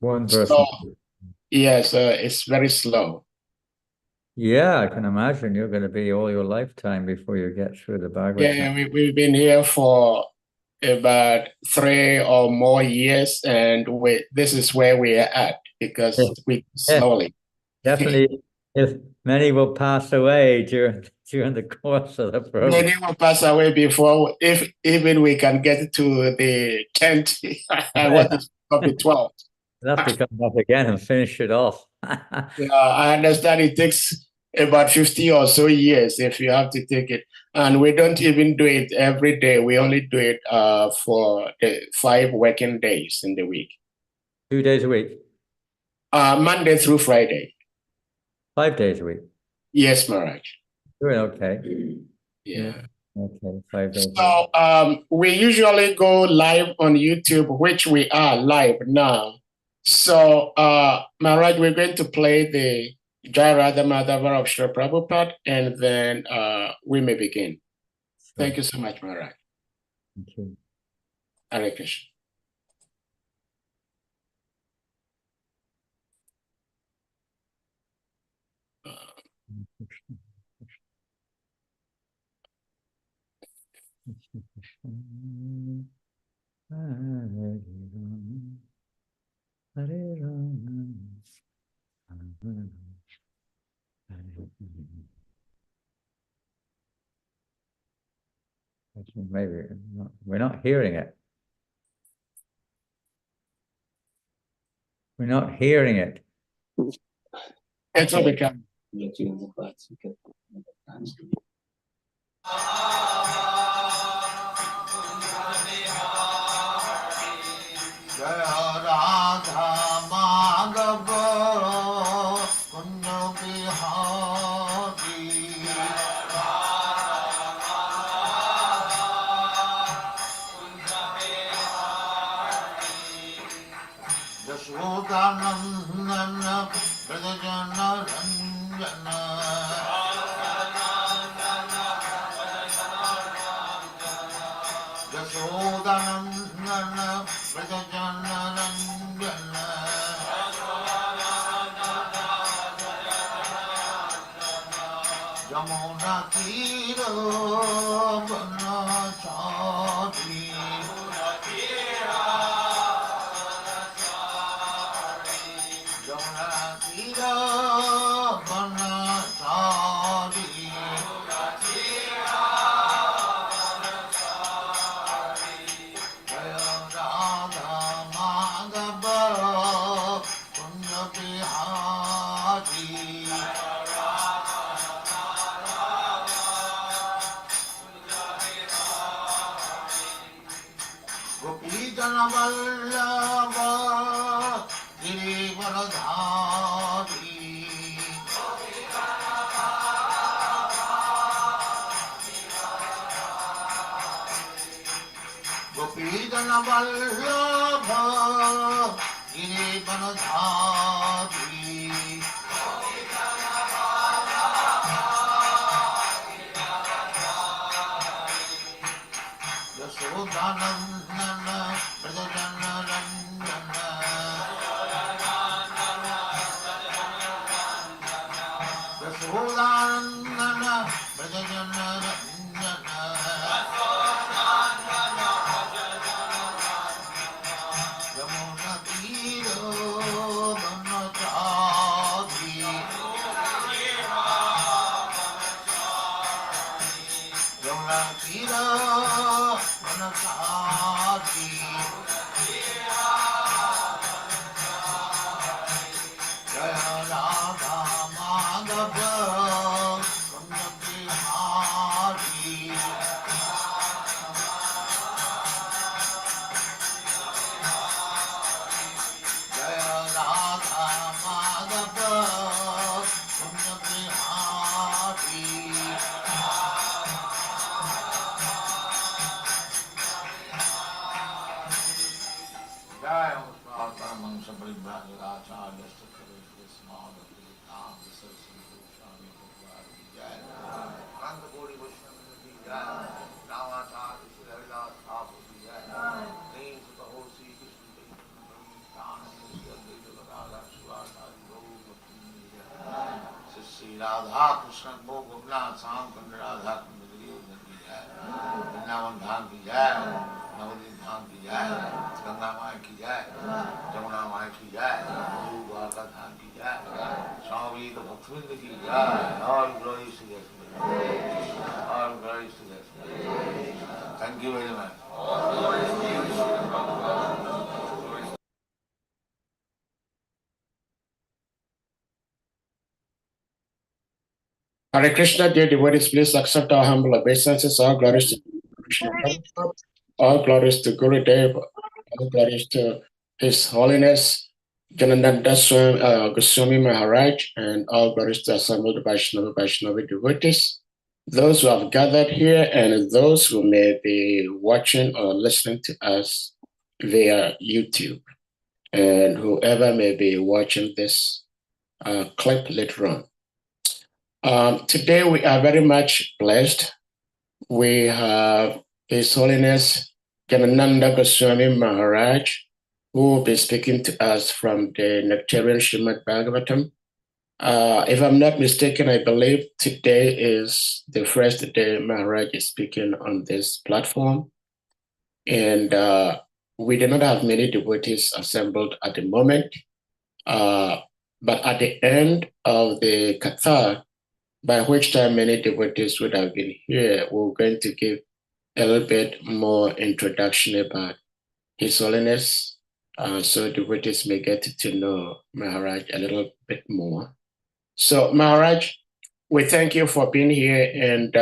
One So person. yes, it's very slow. Yeah, I can imagine you're going to be all your lifetime before you get through the Yeah, Bhagavatam. we've been here for about 3 or more years, and this is where we are at Yeah, because we yeah, slowly. definitely. If many will pass away during the course of the program. Many will pass away before, if even we can get to the 10th. I want to stop the 12th. We'll have to come back again and finish it off. Yeah, I understand it takes about 50 or so years if you have to take it. And we don't even do it every day. We only do it for the 5 working days in the week. 2 days a week, Monday through Friday. 5 days a week. Yes, Maharaj. Doing okay. Yeah. Yeah. Okay, 5 days a week. So we usually go live on YouTube, which we are live now. So Maharaj, we're going to play the Jai Radha Madhava of Sri Prabhupada, and then we may begin. Sure. Thank you so much, Maharaj. Thank you. Hare Krishna. Hare Rama, Hare Rama, actually, maybe we're not hearing it. We're not hearing it. It's all because Jaya Radha Madhava Kunja Bihari Jashodanandana Pradajana Ranjana Jashodanandana Pradajana Ranjana Jamuna Tira Banachari Jamuna Tira Banachari Jaya Radha Madhava Punya Bihari Gopijana Vallabha Girivaradhari Gopijana Vallabha Girivaradhari Yashodanandana Prajana Ranjana Yashodanandana Prajana Ranjana Yamuna Tiro Banachari Yamuna Tiro Banachari Jaya Radha Madhava Punya Bihari Jaya Radha Madhava Punya Bihari Jaya Radha Mansa Paribhajagacharya Sakharishya Smada Pilitam Visarsi Goswami Bhagavad Jaya Nanda Gori Vaishnava Jaya Ramacharya Sri Haridas Thakur Jaya Names of the whole Sri Krishna Nityananda Sri Radha Krishna को गोपला श्याम कुंड राधा कुंड की जय, वृंदावन धाम की जय, नवदीप धाम की जय, गंगा माई की जय, जमुना माई की जय, द्वारका धाम की जय, स्वामी तो भक्तवृंद की जय, और ग्लोरी टू और glory to thank you very much. Hare Krishna, dear devotees, please accept our humble obeisances. All glories to Krishna Prabhupada, all glories to Gurudev, all glories to His Holiness Janananda Goswami Maharaj, and all glories to assembled Vaishnava devotees, those who have gathered here, and those who may be watching or listening to us via YouTube, and whoever may be watching this clip later on. Today we are very much blessed. We have His Holiness JANANANDA Goswami Maharaj, who will be speaking to us from the Nectarian Srimad Bhagavatam. If I'm not mistaken, I believe today is the first day Maharaj is speaking on this platform. And we do not have many devotees assembled at the moment. But at the end of the Katha, by which time many devotees would have been here, we're going to give a little bit more introduction about His Holiness, so devotees may get to know Maharaj a little bit more. So Maharaj, we thank you for being here. And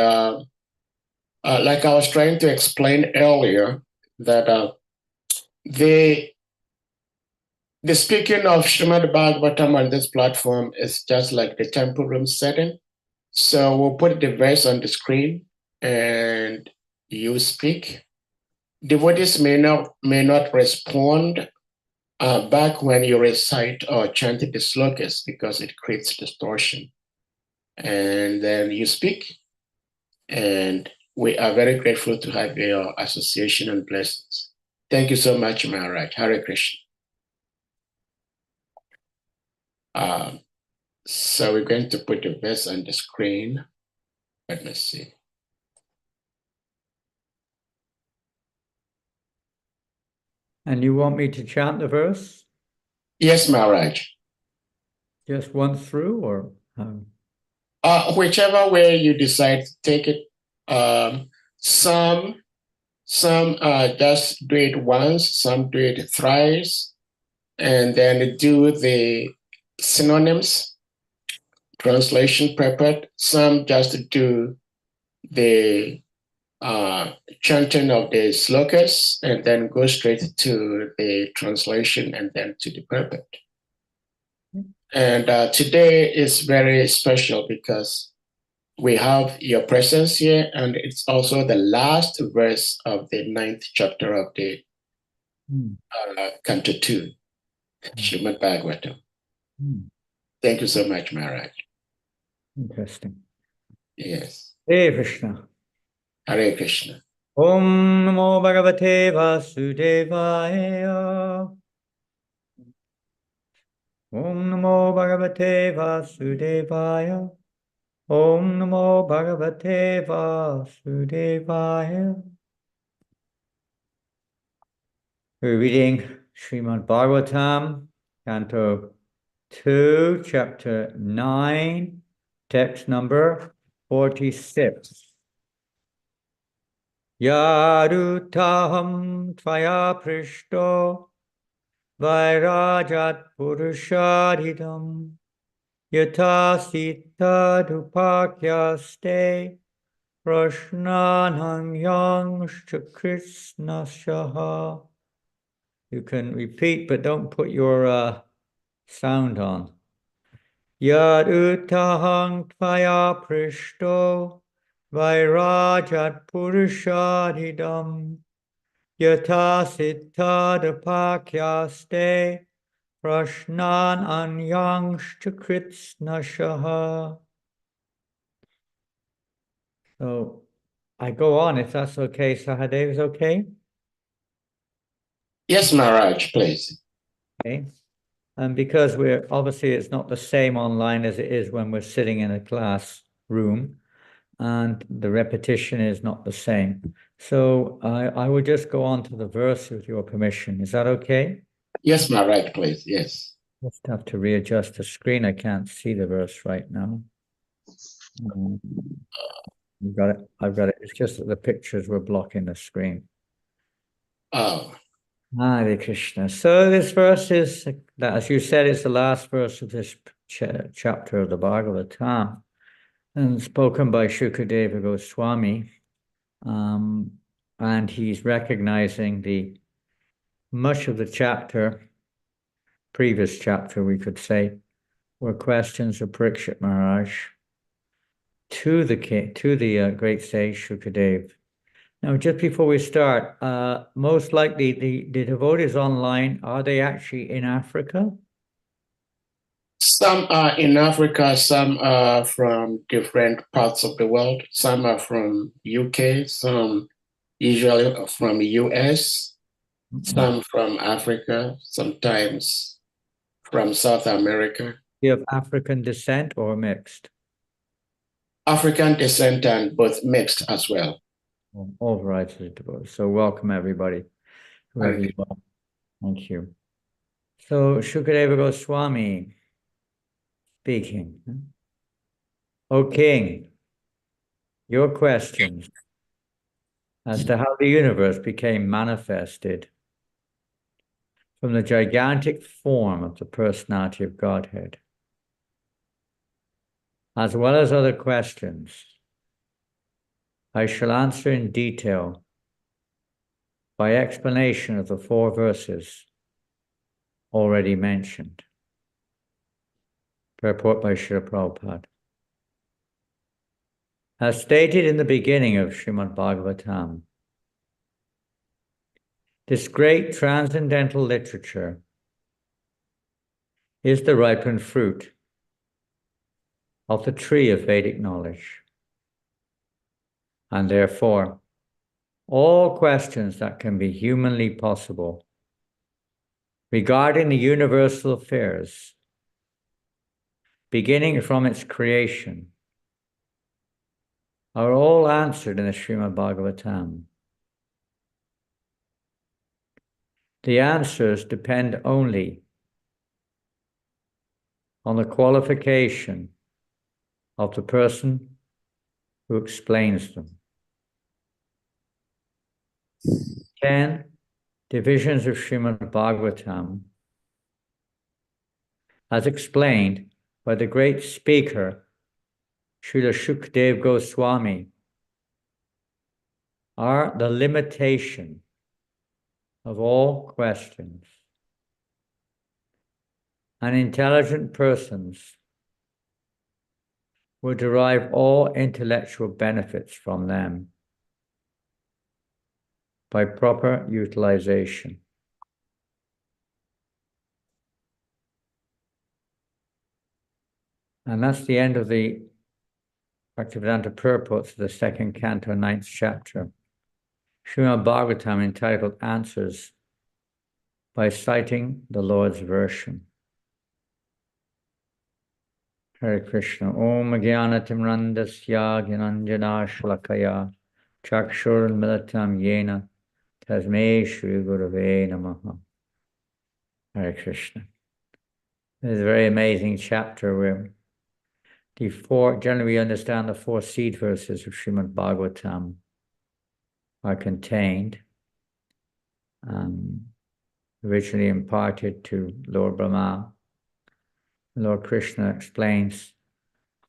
like I was trying to explain earlier, that the speaking of Srimad Bhagavatam on this platform is just like the temple room setting. So we'll put the verse on the screen and you speak. Devotees may not respond back when you recite or chant the slokas because it creates distortion. And then you speak, and we are very grateful to have your association and blessings. Thank you so much, Maharaj. Hare Krishna. So we're going to put the verse on the screen. Let me see. And you want me to chant the verse? Yes, Maharaj. Just one through, or whichever way you decide to take it. Some just do it once, some do it thrice, and then do the synonyms, translation prepared. Some just do the chanting of the slokas and then go straight to the translation and then to the prepared. And today is very special because we have your presence here, and it's also the last verse of the 9th chapter of the Canto 2, Srimad Bhagavatam. Thank you so much, Maharaj. Interesting. Yes. Hare Krishna. Hare Krishna. Om Namo Bhagavate Vasudevaya. Om Namo Bhagavate Vasudevaya. Om Namo Bhagavate Vasudevaya. We're reading Srimad Bhagavatam, Canto 2, Chapter 9, text number 46. Yarutaham tvaya prishto vairajat purushadhidam yata sita dupakyaste prashnanang yangscha krishnasyaha. You can repeat, but don't put your sound on. Yad utahang tvaya prishto vairajat purushadhidam yata siddhadapakyaste prashnan anyangscha kritsnashaha. So I go on, if that's okay. Sahadev is okay? Yes, Maharaj, please. Okay. And because we're obviously it's not the same online as it is when we're sitting in a classroom, and the repetition is not the same. So I will just go on to the verse with your permission. Is that okay? Yes, Maharaj, please. Yes. Just have to readjust the screen. I can't see the verse right now. I've got it. I've got it. It's just that the pictures were blocking the screen. Oh. Hare Krishna. So this verse is, as you said, it's the last verse of this chapter of the Bhagavatam, and spoken by Shukadeva Goswami. And he's recognizing much of the chapter, previous chapter, we could say, were questions of Parikshit Maharaj to the great sage Shukadeva. Now, just before we start, most likely the devotees online, are they actually in Africa? Some are in Africa, some are from different parts of the world. Some are from UK, some usually from US, some from Africa, sometimes from South America. You have African descent or mixed? African descent and both mixed as well. All varieties of devotees. So welcome everybody, whoever you are. Thank you. So Shukadeva Goswami speaking. O King, your questions as to how the universe became manifested from the gigantic form of the personality of Godhead, as well as other questions, I shall answer in detail by explanation of the 4 verses already mentioned. Purport by Srila Prabhupada. As stated in the beginning of Srimad Bhagavatam, this great transcendental literature is the ripened fruit of the tree of Vedic knowledge. And therefore, all questions that can be humanly possible regarding the universal affairs, beginning from its creation, are all answered in the Srimad Bhagavatam. The answers depend only on the qualification of the person who explains them. 10 divisions of Srimad Bhagavatam, as explained by the great speaker, Srila Shukadeva Goswami, are the limitation of all questions. And intelligent persons will derive all intellectual benefits from them by proper utilization. And that's the end of the Bhaktivedanta purports of the 2nd canto, 9th chapter. Srimad Bhagavatam, entitled Answers, by citing the Lord's version. Hare Krishna. Om Jnanatimrandasya Gyananjana Shlakaya Chakshur Militam Yena Tasmei Shri Gurave Namaha. Hare Krishna. This is a very amazing chapter where generally we understand the 4 seed verses of Srimad Bhagavatam are contained, originally imparted to Lord Brahma. Lord Krishna explains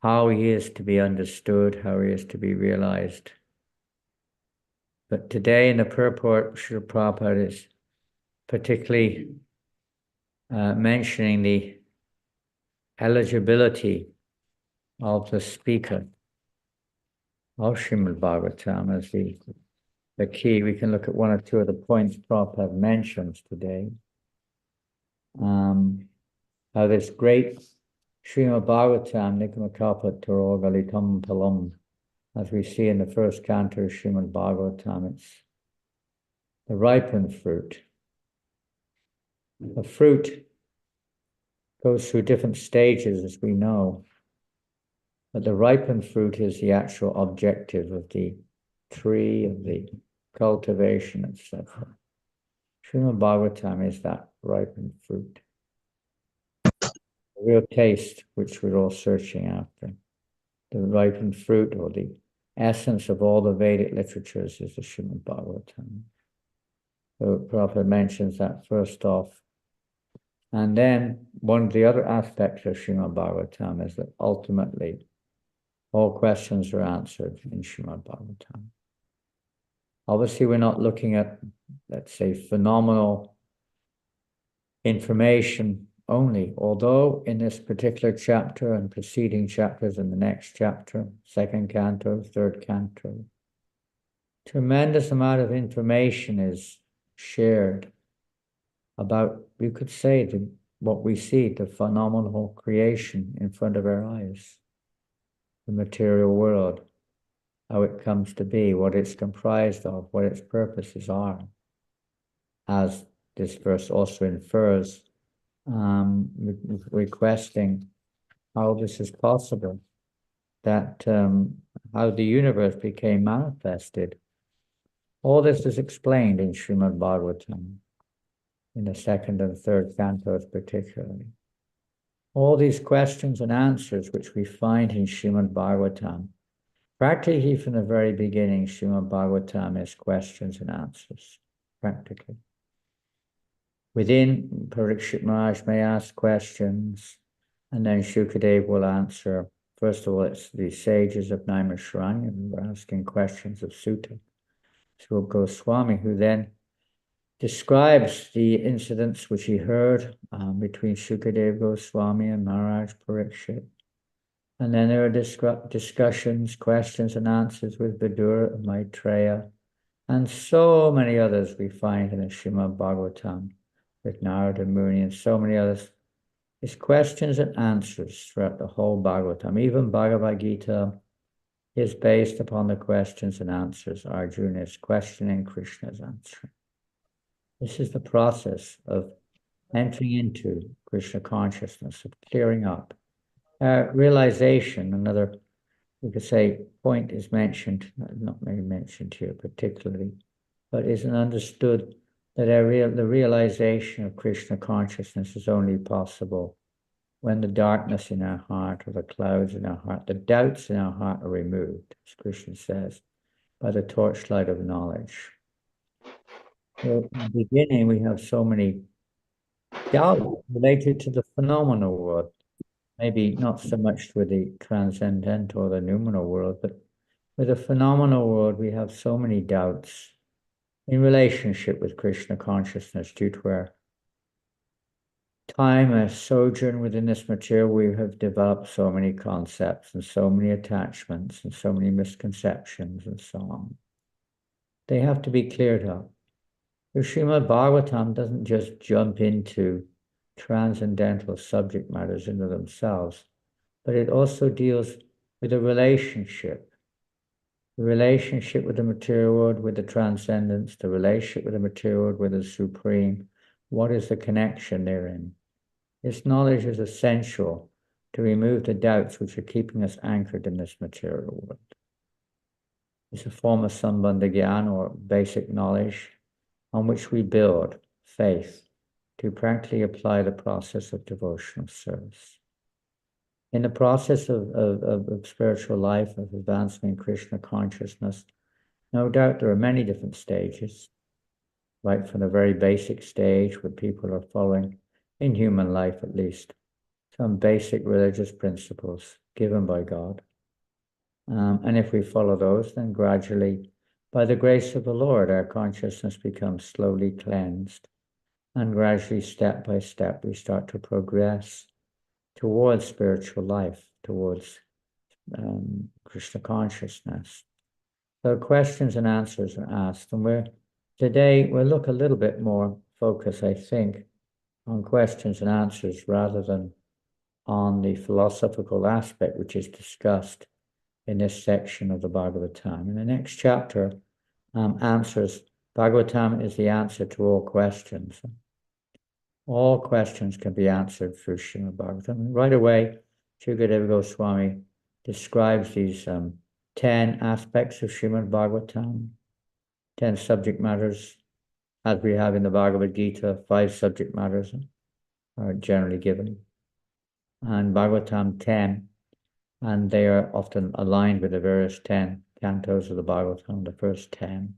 how he is to be understood, how he is to be realized. But today in the purport, Srila Prabhupada is particularly mentioning the eligibility of the speaker of Srimad Bhagavatam as the key. We can look at 1 or 2 of the points Prabhupada mentions today. How this great Srimad Bhagavatam, Nikamakapa Tarogalitam Palam, as we see in the 1st canto of Srimad Bhagavatam, it's the ripened fruit. The fruit goes through different stages, as we know. But the ripened fruit is the actual objective of the tree, of the cultivation, etc. Srimad Bhagavatam is that ripened fruit. The real taste, which we're all searching after. The ripened fruit, or the essence of all the Vedic literatures, is the Srimad Bhagavatam. So Prabhupada mentions that first off. And then one of the other aspects of Srimad Bhagavatam is that ultimately all questions are answered in Srimad Bhagavatam. Obviously, we're not looking at, let's say, phenomenal information only, although in this particular chapter and preceding chapters in the next chapter, second canto, third canto, tremendous amount of information is shared about, you could say, what we see, the phenomenal creation in front of our eyes, the material world, how it comes to be, what it's comprised of, what its purposes are, as this verse also infers, requesting how this is possible, that how the universe became manifested. All this is explained in Srimad Bhagavatam, in the second and third cantos particularly. All these questions and answers which we find in Srimad Bhagavatam, practically from the very beginning, Srimad Bhagavatam is questions and answers, practically. Within, Parikshit Maharaj may ask questions, and then Shukadeva will answer. First of all, it's the sages of Naimisharanya who are asking questions of Sutta. So Goswami, who then describes the incidents which he heard between Shukadeva Goswami and Maharaj Parikshit. And then there are discussions, questions and answers with Vidura and Maitreya, and so many others we find in the Srimad Bhagavatam with Narada Muni and so many others. It's questions and answers throughout the whole Bhagavatam. Even Bhagavad Gita is based upon the questions and answers. Arjuna is questioning, Krishna is answering. This is the process of entering into Krishna consciousness, of clearing up. Realization, another, we could say, point is mentioned, not maybe mentioned here particularly, but is understood that the realization of Krishna consciousness is only possible when the darkness in our heart, or the clouds in our heart, the doubts in our heart are removed, as Krishna says, by the torchlight of knowledge. So in the beginning, we have so many doubts related to the phenomenal world. Maybe not so much with the transcendental or the noumenal world, but with the phenomenal world, we have so many doubts in relationship with Krishna consciousness due to our time, our sojourn within this material. We have developed so many concepts and so many attachments and so many misconceptions and so on. They have to be cleared up. The Srimad Bhagavatam doesn't just jump into transcendental subject matters into themselves, but it also deals with a relationship. The relationship with the material world, with the transcendence, the relationship with the material world, with the supreme. What is the connection therein? This knowledge is essential to remove the doubts which are keeping us anchored in this material world. It's a form of sambandha gyan, or basic knowledge, on which we build faith to practically apply the process of devotional service. In the process of spiritual life, of advancement in Krishna consciousness, no doubt there are many different stages, right from the very basic stage where people are following, in human life at least, some basic religious principles given by God. And if we follow those, then gradually, by the grace of the Lord, our consciousness becomes slowly cleansed. And gradually, step by step, we start to progress towards spiritual life, towards Krishna consciousness. So questions and answers are asked. And today we'll look a little bit more focus, I think, on questions and answers rather than on the philosophical aspect which is discussed in this section of the Bhagavatam. In the next chapter, answers, Bhagavatam is the answer to all questions. All questions can be answered through Srimad Bhagavatam. Right away, Shukadeva Goswami describes these 10 aspects of Srimad Bhagavatam, 10 subject matters, as we have in the Bhagavad Gita. 5 subject matters are generally given, and Bhagavatam 10, and they are often aligned with the various 10 cantos of the Bhagavatam, the first 10.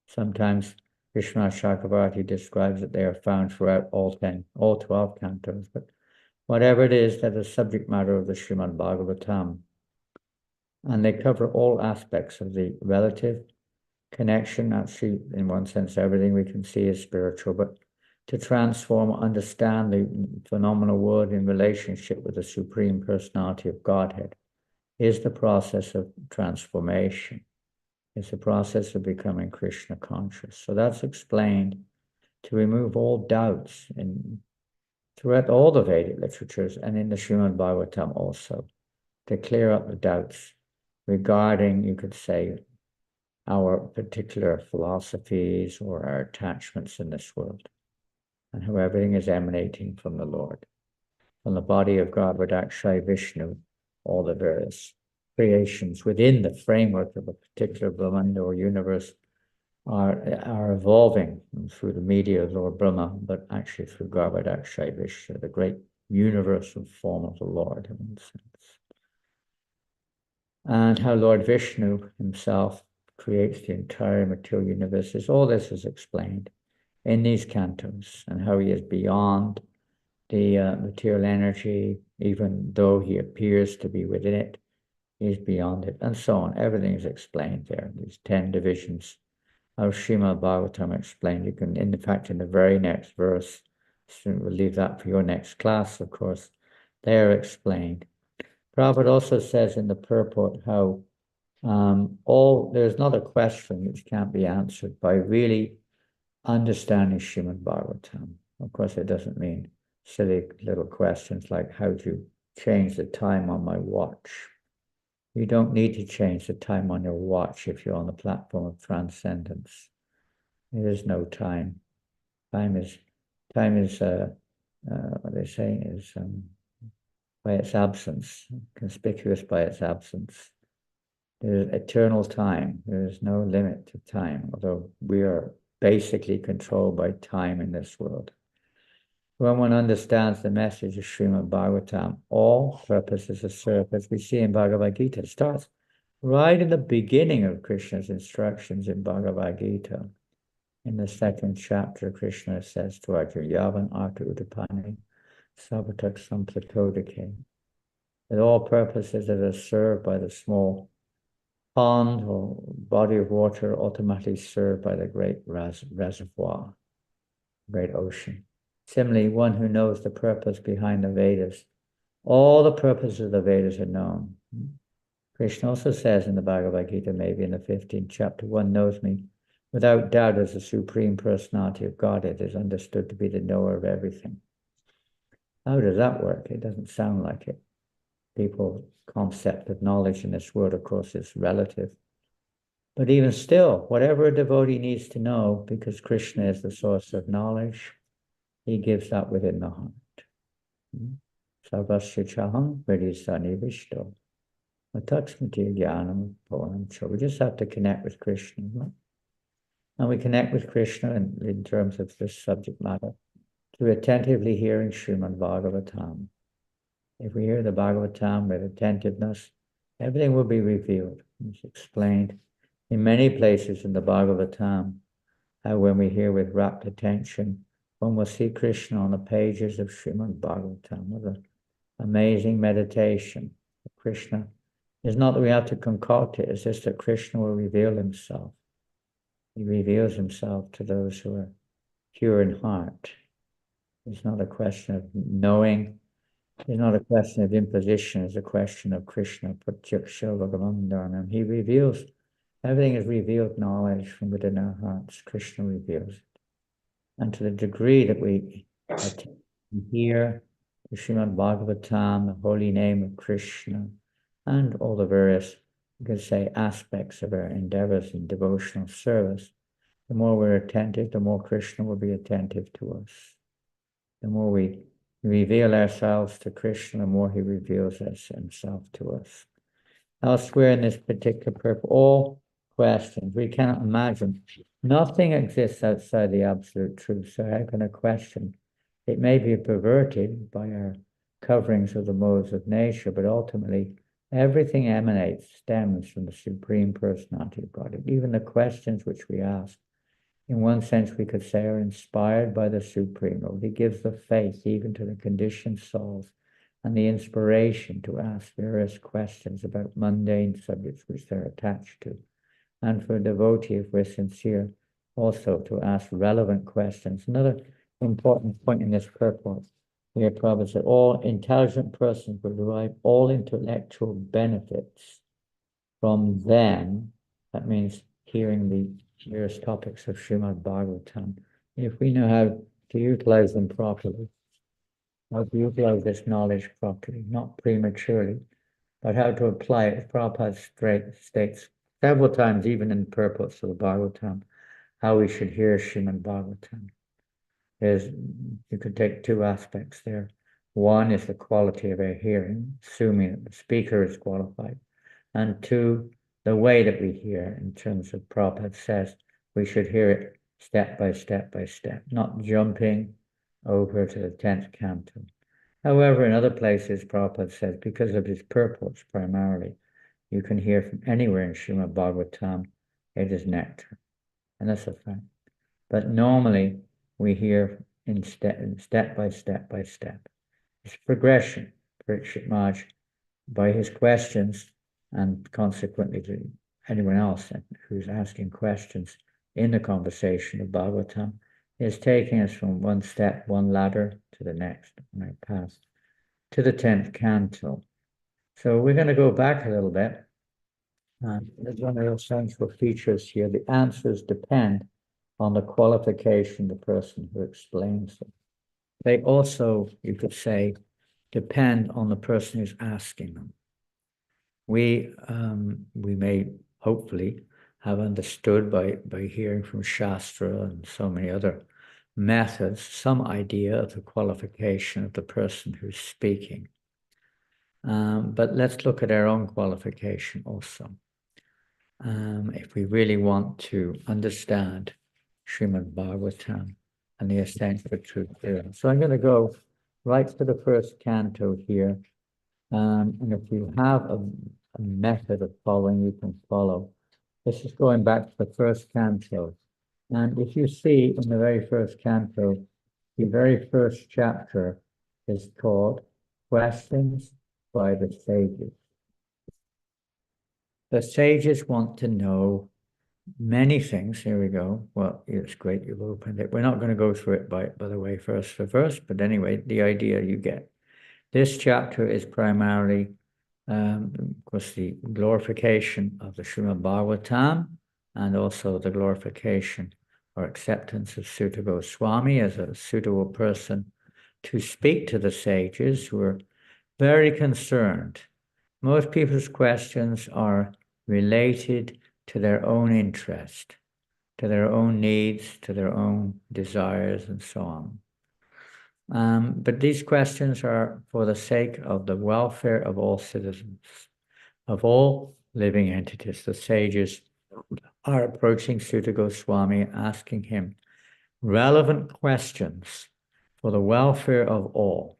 Sometimes Vishwanath Chakravarti describes that they are found throughout all 12 cantos, but whatever it is, they're the subject matter of the Srimad Bhagavatam. And they cover all aspects of the relative connection. Actually, in one sense, everything we can see is spiritual, but to transform, understand the phenomenal world in relationship with the Supreme Personality of Godhead is the process of transformation. It's a process of becoming Krishna conscious. So that's explained to remove all doubts throughout all the Vedic literatures and in the Srimad Bhagavatam also, to clear up the doubts regarding, you could say, our particular philosophies or our attachments in this world, and how everything is emanating from the Lord, from the body of God, Vadakshay Vishnu, all the various creations within the framework of a particular Brahmanda or universe are evolving through the media of Lord Brahma, but actually through Garbhadakshay Vishnu, the great universal form of the Lord in one sense. And how Lord Vishnu himself creates the entire material universe. All this is explained in these cantos, and how he is beyond the material energy, even though he appears to be within it, he's beyond it, and so on. Everything is explained there. These 10 divisions of Srimad Bhagavatam explained. You can, in fact, in the very next verse, so we'll leave that for your next class, of course, they are explained. Prabhupada also says in the purport how there's not a question which can't be answered by really understanding Srimad Bhagavatam. Of course, it doesn't mean silly little questions like, how do you change the time on my watch? You don't need to change the time on your watch if you're on the platform of transcendence. There is no time. Time is what they say is by its absence, conspicuous by its absence. There is eternal time. There is no limit to time, although we are basically controlled by time in this world. When one understands the message of Srimad Bhagavatam, all purposes are served, as we see in Bhagavad Gita. It starts right in the beginning of Krishna's instructions in Bhagavad Gita. In the 2nd chapter, Krishna says to Arjuna, Yavan Arta Udapani, Sabatak Samplatodike, that all purposes that are served by the small pond or body of water automatically served by the great reservoir, great ocean. Similarly, one who knows the purpose behind the Vedas, all the purposes of the Vedas are known. Krishna also says in the Bhagavad Gita, maybe in the 15th chapter, one knows me without doubt as the Supreme Personality of Godhead is understood to be the knower of everything. How does that work? It doesn't sound like it. People's concept of knowledge in this world, of course, is relative. But even still, whatever a devotee needs to know, because Krishna is the source of knowledge, he gives that within the heart. Sarvasya chaham vidisani vishto. Ataksmati jnanam pavanam cha. We just have to connect with Krishna. And we connect with Krishna in terms of this subject matter through attentively hearing Srimad Bhagavatam. If we hear the Bhagavatam with attentiveness, everything will be revealed. It's explained in many places in the Bhagavatam, how when we hear with rapt attention, one will see Krishna on the pages of Srimad Bhagavatam. What an amazing meditation. Krishna is not that we have to concoct it, it's just that Krishna will reveal himself. He reveals himself to those who are pure in heart. It's not a question of knowing. It's not a question of imposition. It's a question of Krishna. He reveals, everything is revealed knowledge from within our hearts. Krishna reveals it. And to the degree that we hear the Srimad Bhagavatam, the holy name of Krishna, and all the various, you could say, aspects of our endeavors in devotional service, the more we're attentive, the more Krishna will be attentive to us. The more we reveal ourselves to Krishna, the more he reveals himself to us. Elsewhere in this particular purpose, all questions, we cannot imagine. Nothing exists outside the absolute truth. So how can a question? It may be perverted by our coverings of the modes of nature, but ultimately everything stems from the Supreme Personality of God. Even the questions which we ask, in one sense, we could say are inspired by the Supreme Lord. He gives the faith even to the conditioned souls and the inspiration to ask various questions about mundane subjects which they're attached to. And for a devotee, if we're sincere, also to ask relevant questions. Another important point in this purport here, Prabhupada said, all intelligent persons will derive all intellectual benefits from them. That means hearing the various topics of Srimad Bhagavatam. If we know how to utilize them properly, how to utilize this knowledge properly, not prematurely, but how to apply it. Prabhupada states several times, even in purports of the Bhagavatam, how we should hear Srimad Bhagavatam. You could take two aspects there. One is the quality of our hearing, assuming that the speaker is qualified. And two, the way that we hear, in terms of Prabhupada says, we should hear it step by step by step, not jumping over to the 10th canto. However, in other places, Prabhupada says, because of his purports primarily, you can hear from anywhere in Srimad Bhagavatam, it is nectar. And that's a fact. But normally, we hear in step by step by step. It's progression. Parikshit Maharaj, by his questions, and consequently to anyone else who's asking questions in the conversation of Bhagavatam, is taking us from one step, one ladder to the next, right past, to the 10th canto. So we're going to go back a little bit. There's one of those central features here. The answers depend on the qualification of the person who explains them. They also, you could say, depend on the person who's asking them. We may hopefully have understood by hearing from Shastra and so many other methods some idea of the qualification of the person who's speaking. But let's look at our own qualification also. If we really want to understand Srimad Bhagavatam and the essential truth there. So I'm going to go right to the first canto here. And if you have a method of following, you can follow. This is going back to the first canto. And if you see in the very first canto, the very first chapter is called Questions by the Sages. The sages want to know many things. Here we go. Well, it's great you've opened it. We're not going to go through it by the way, verse for verse, but anyway, the idea you get. This chapter is primarily, of course, the glorification of the Srimad Bhagavatam and also the glorification or acceptance of Sutta Goswami as a suitable person to speak to the sages who are very concerned. Most people's questions are related to their own interest, to their own needs, to their own desires, and so on. But these questions are for the sake of the welfare of all citizens, of all living entities. The sages are approaching Sutta Goswami, asking him relevant questions for the welfare of all.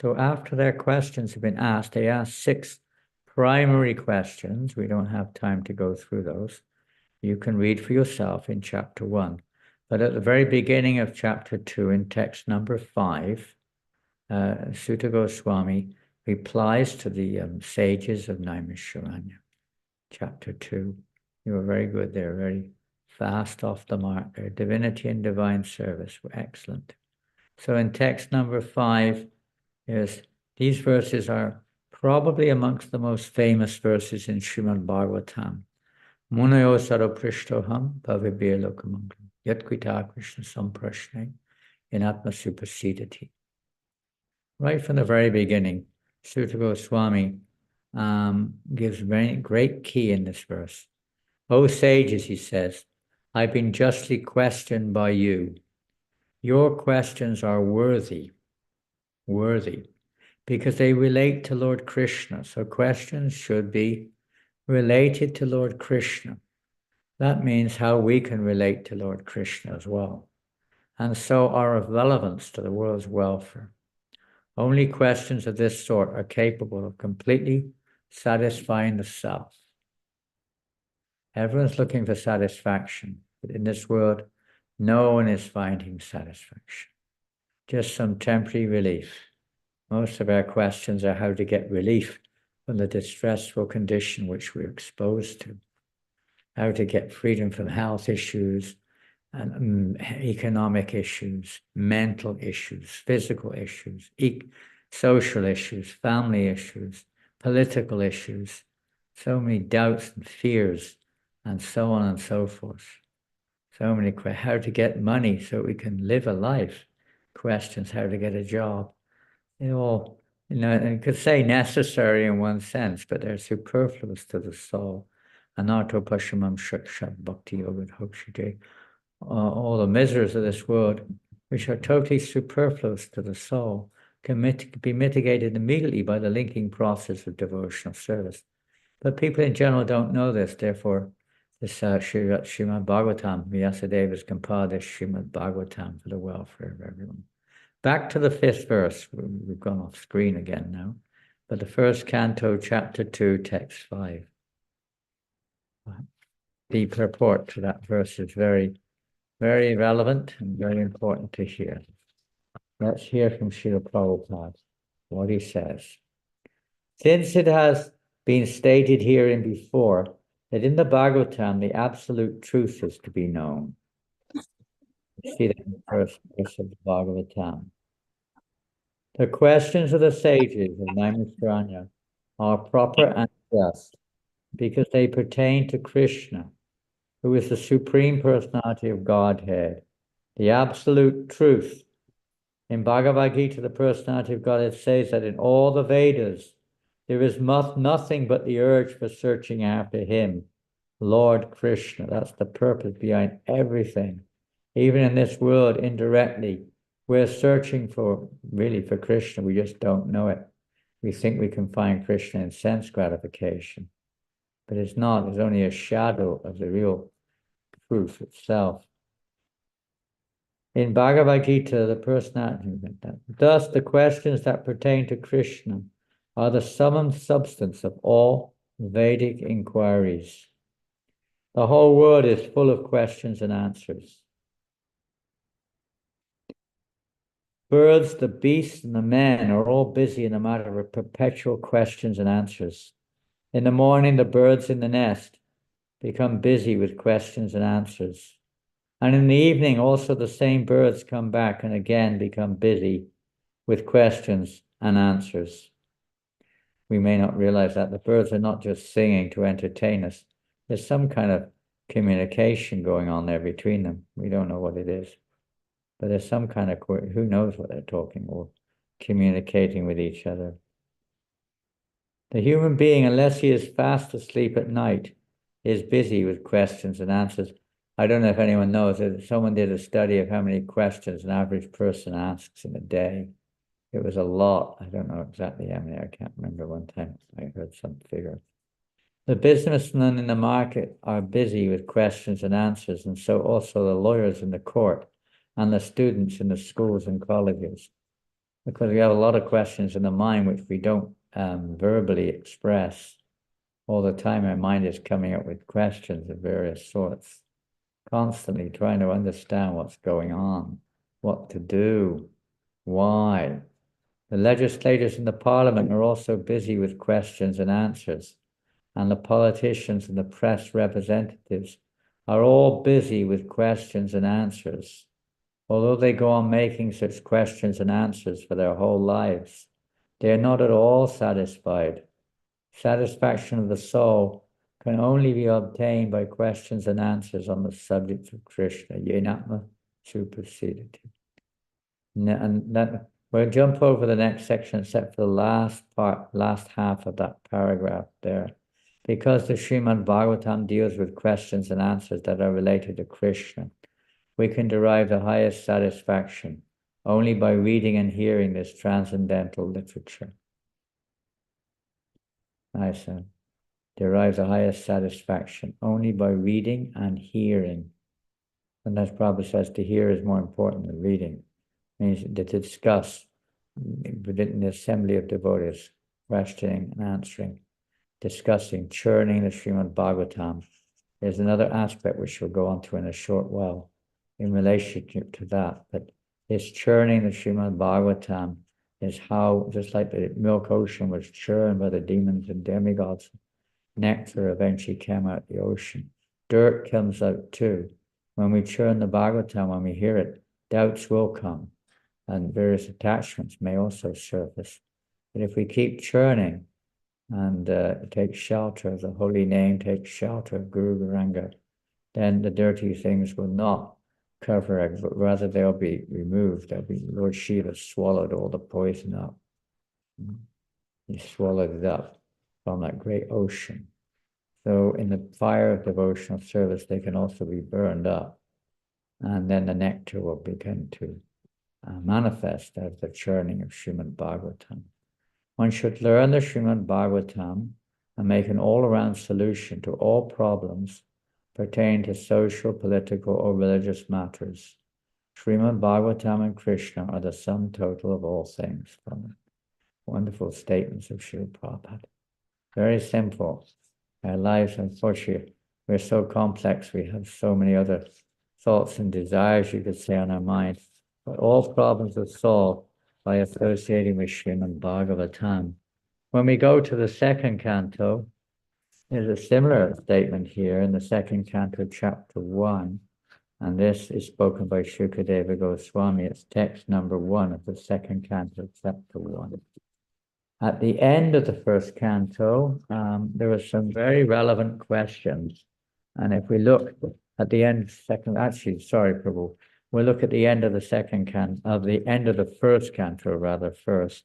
So after their questions have been asked, they ask 6 primary questions. We don't have time to go through those. You can read for yourself in chapter 1. But at the very beginning of chapter 2, in text number 5, Sutta Goswami replies to the sages of Naimisharanya. Chapter 2. You were very good there, very fast off the mark there. Divinity and divine service were excellent. So in text number 5, these verses are probably amongst the most famous verses in Srimad Bhagavatam. Munayo saroprishtoham bhavibhir lokamanglam yatkvita krishna samprashne inatma supasidati. Right from the very beginning, Sutta Goswami gives very great key in this verse. O sages, he says, I've been justly questioned by you. Your questions are worthy, because they relate to Lord Krishna. So questions should be related to Lord Krishna. That means how we can relate to Lord Krishna as well. And so are of relevance to the world's welfare. Only questions of this sort are capable of completely satisfying the self. Everyone's looking for satisfaction, but in this world, no one is finding satisfaction. Just some temporary relief. Most of our questions are how to get relief from the distressful condition which we're exposed to, how to get freedom from health issues and economic issues, mental issues, physical issues, social issues, family issues, political issues, so many doubts and fears, and so on and so forth. So many questions, how to get money so we can live a life, questions, how to get a job. They all, and you could say necessary in one sense, but they're superfluous to the soul. Anarto Pashamam Shakshat Bhakti Yoga Hokshite. All the miseries of this world, which are totally superfluous to the soul, can be mitigated immediately by the linking process of devotional service. But people in general don't know this, therefore, this Srimad Bhagavatam, Vyasadeva has compiled this Srimad Bhagavatam for the welfare of everyone. Back to the 5th verse. We've gone off screen again now. But the 1st canto, chapter 2, text 5. The purport to that verse is very, very relevant and very important to hear. Let's hear from Srila Prabhupada what he says. Since it has been stated herein before that in the Bhagavatam the absolute truth is to be known. You see that in the 1st verse of the Bhagavatam. The questions of the sages of Naimisharanya are proper and just because they pertain to Krishna, who is the Supreme Personality of Godhead, the absolute truth. In Bhagavad Gita, the Personality of Godhead says that in all the Vedas, there is nothing but the urge for searching after Him, Lord Krishna. That's the purpose behind everything. Even in this world, indirectly, we're searching for Krishna. We just don't know it. We think we can find Krishna in sense gratification, but it's not. It's only a shadow of the real truth itself. In Bhagavad Gita, the personality, thus the questions that pertain to Krishna are the sum and substance of all Vedic inquiries. The whole world is full of questions and answers. Birds, the beasts, and the men are all busy in a matter of perpetual questions and answers. In the morning, the birds in the nest become busy with questions and answers. And in the evening, also the same birds come back and again become busy with questions and answers. We may not realize that the birds are not just singing to entertain us. There's some kind of communication going on there between them. We don't know what it is. But there's some kind of, who knows what they're talking or communicating with each other. The human being, unless he is fast asleep at night, is busy with questions and answers. I don't know if anyone knows that someone did a study of how many questions an average person asks in a day. It was a lot. I don't know exactly how many. I can't remember one time I heard some figure. The businessmen in the market are busy with questions and answers, and so also the lawyers in the court and the students in the schools and colleges, because we have a lot of questions in the mind which we don't verbally express. All the time our mind is coming up with questions of various sorts, constantly trying to understand what's going on, what to do, why. The legislators in the parliament are also busy with questions and answers, and the politicians and the press representatives are all busy with questions and answers. Although they go on making such questions and answers for their whole lives, they are not at all satisfied. Satisfaction of the soul can only be obtained by questions and answers on the subject of Krishna. Yenatma superseded. And that, we'll jump over the next section except for the last half of that paragraph there. Because the Srimad Bhagavatam deals with questions and answers that are related to Krishna, we can derive the highest satisfaction only by reading and hearing this transcendental literature. I said, derive the highest satisfaction only by reading and hearing. And as Prabhupada says, to hear is more important than reading. It means to discuss within the assembly of devotees, questioning and answering, discussing, churning the Srimad Bhagavatam. There's another aspect which we'll go on to in a short while in relationship to that. But this churning the Srimad Bhagavatam is how, just like the milk ocean was churned by the demons and demigods, nectar eventually came out the ocean. Dirt comes out too. When we churn the Bhagavatam, when we hear it, doubts will come, and various attachments may also surface. But if we keep churning and take shelter of the holy name, take shelter of Guru Garanga, then the dirty things will not cover it, but rather they'll be removed. They'll be, Lord Shiva swallowed all the poison up. He swallowed it up from that great ocean. So in the fire of devotional service, they can also be burned up. And then the nectar will begin to manifest as the churning of Srimad Bhagavatam. One should learn the Srimad Bhagavatam and make an all-around solution to all problems pertaining to social, political, or religious matters. Srimad Bhagavatam and Krishna are the sum total of all things. From the wonderful statements of Srila Prabhupada. Very simple. Our lives, unfortunately, we're so complex. We have so many other thoughts and desires, you could say, on our mind. But all problems are solved by associating with Srimad Bhagavatam. When we go to the second canto, there's a similar statement here in the second canto, chapter 1. And this is spoken by Shukadeva Goswami. It's text number 1 of the second canto, chapter 1. At the end of the first canto, there are some very relevant questions. And if we look at the end of Prabhu, we'll look at the end of the end of the first canto, rather, first,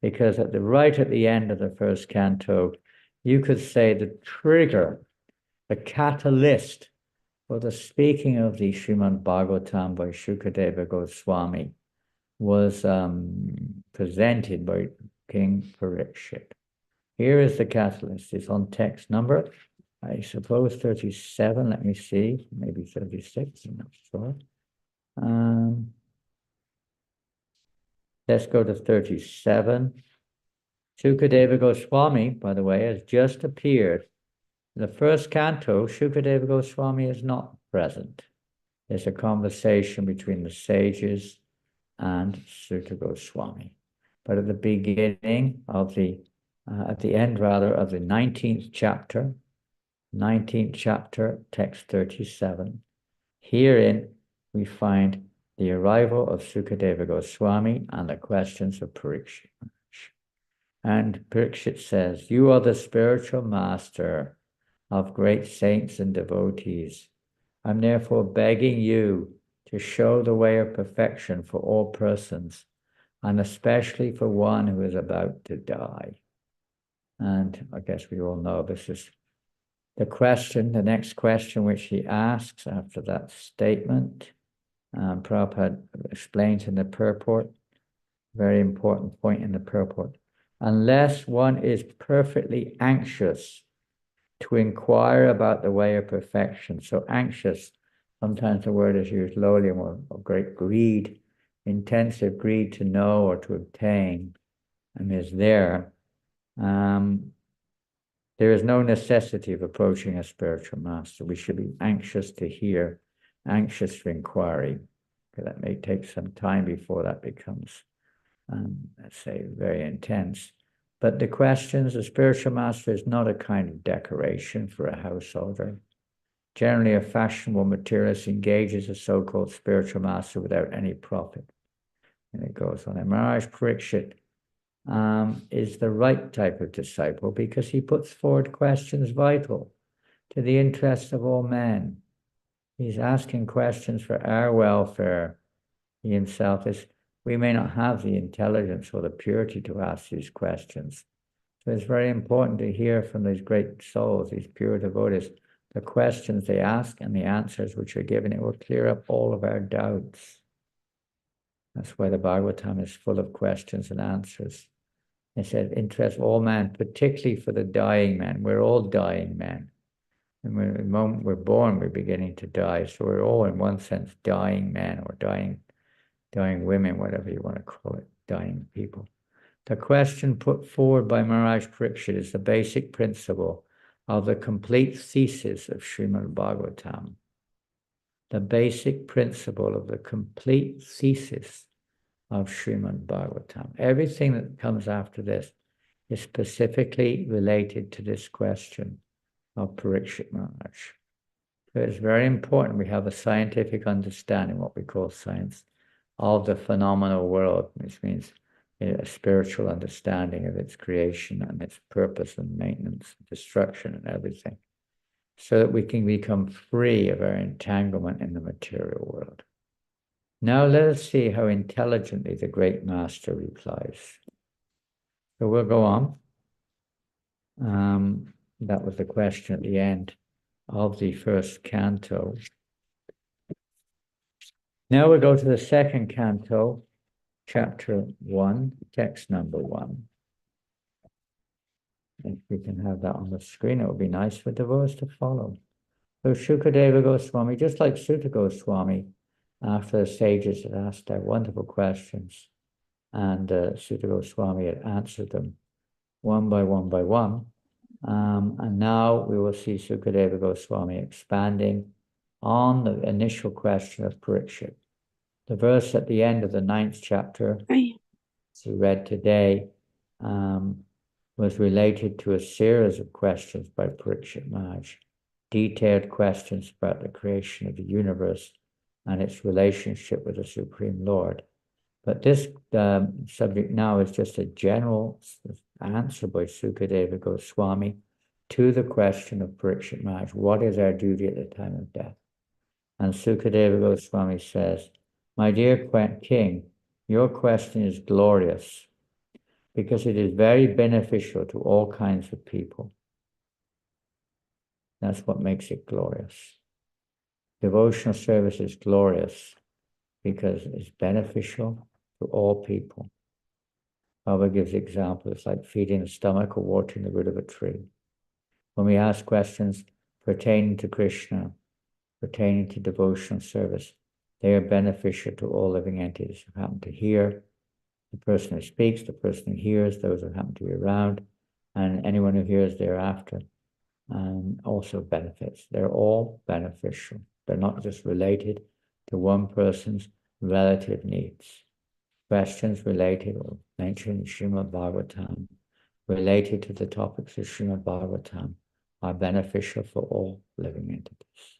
because right at the end of the first canto, you could say the trigger, the catalyst for the speaking of the Srimad Bhagavatam by Shukadeva Goswami was presented by King Parikshit. Here is the catalyst. It's on text number, I suppose, 37. Let me see, maybe 36. I'm not sure. Let's go to 37. Shukadeva Goswami, by the way, has just appeared. In the first canto, Shukadeva Goswami is not present. There's a conversation between the sages and Sutta Goswami. But at the beginning of at the end rather, of the 19th chapter, text 37, herein we find the arrival of Shukadeva Goswami and the questions of Parikshit. And Parikshit says, "You are the spiritual master of great saints and devotees. I'm therefore begging you to show the way of perfection for all persons, and especially for one who is about to die." And I guess we all know this is the next question which he asks after that statement. Prabhupada explains in the purport, very important point in the purport, unless one is perfectly anxious to inquire about the way of perfection. So anxious, sometimes the word is used lowly, of great greed, intensive greed to know or to obtain, and is there. There is no necessity of approaching a spiritual master. We should be anxious to hear, anxious for inquiry. That may take some time before that becomes, let's say, very intense. But the questions, the spiritual master is not a kind of decoration for a householder. Generally, a fashionable materialist engages a so-called spiritual master without any profit. And it goes on. And Maharaj Parikshit is the right type of disciple because he puts forward questions vital to the interests of all men. He's asking questions for our welfare. He himself is, we may not have the intelligence or the purity to ask these questions. So it's very important to hear from these great souls, these pure devotees, the questions they ask and the answers which are given. It will clear up all of our doubts. That's why the Bhagavatam is full of questions and answers. It says, interest all men, particularly for the dying men. We're all dying men. And the moment we're born, we're beginning to die. So we're all, in one sense, dying men or dying women, whatever you want to call it, dying people. The question put forward by Maharaj Parikshit is the basic principle of the complete thesis of Srimad Bhagavatam. The basic principle of the complete thesis of Srimad Bhagavatam. Everything that comes after this is specifically related to this question of Parikshit Maharaj. So it's very important we have a scientific understanding, what we call science, of the phenomenal world, which means a spiritual understanding of its creation and its purpose and maintenance, destruction and everything, so that we can become free of our entanglement in the material world. Now let us see how intelligently the great master replies. So we'll go on. That was the question at the end of the first canto. Now we'll go to the second canto, chapter 1, text number 1. If we can have that on the screen, it would be nice for devotees to follow. So Shukadeva Goswami, just like Sutta Goswami, after the sages had asked their wonderful questions, and Sutta Goswami had answered them one by one, and now we will see Shukadeva Goswami expanding on the initial question of Parikshit. The verse at the end of the 9th chapter, we read today, was related to a series of questions by Parikshit Maharaj, detailed questions about the creation of the universe and its relationship with the Supreme Lord. But this subject now is just a general answer by Shukadeva Goswami to the question of Parikshit Maharaj, what is our duty at the time of death? And Shukadeva Goswami says, my dear king, your question is glorious because it is very beneficial to all kinds of people. That's what makes it glorious. Devotional service is glorious because it's beneficial to all people. Baba gives examples like feeding the stomach or watering the root of a tree. When we ask questions pertaining to Krishna, pertaining to devotional service, they are beneficial to all living entities who happen to hear, the person who speaks, the person who hears, those who happen to be around, and anyone who hears thereafter also benefits. They're all beneficial. They're not just related to one person's relative needs. Questions related or mentioned in Srimad Bhagavatam, related to the topics of Srimad Bhagavatam, are beneficial for all living entities.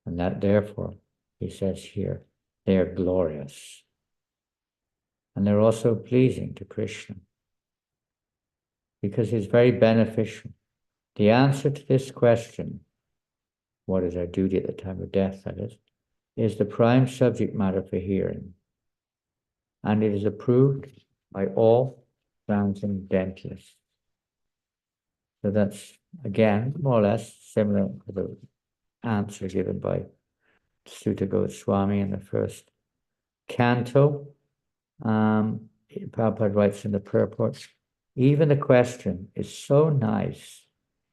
And that therefore, he says here, they are glorious. And they're also pleasing to Krishna, because he's very beneficial. The answer to this question, what is our duty at the time of death, that is the prime subject matter for hearing. And it is approved by all transcendentalists. So that's, again, more or less similar to the answer given by Sutta Goswami in the first canto. Prabhupada writes in the purport, even the question is so nice.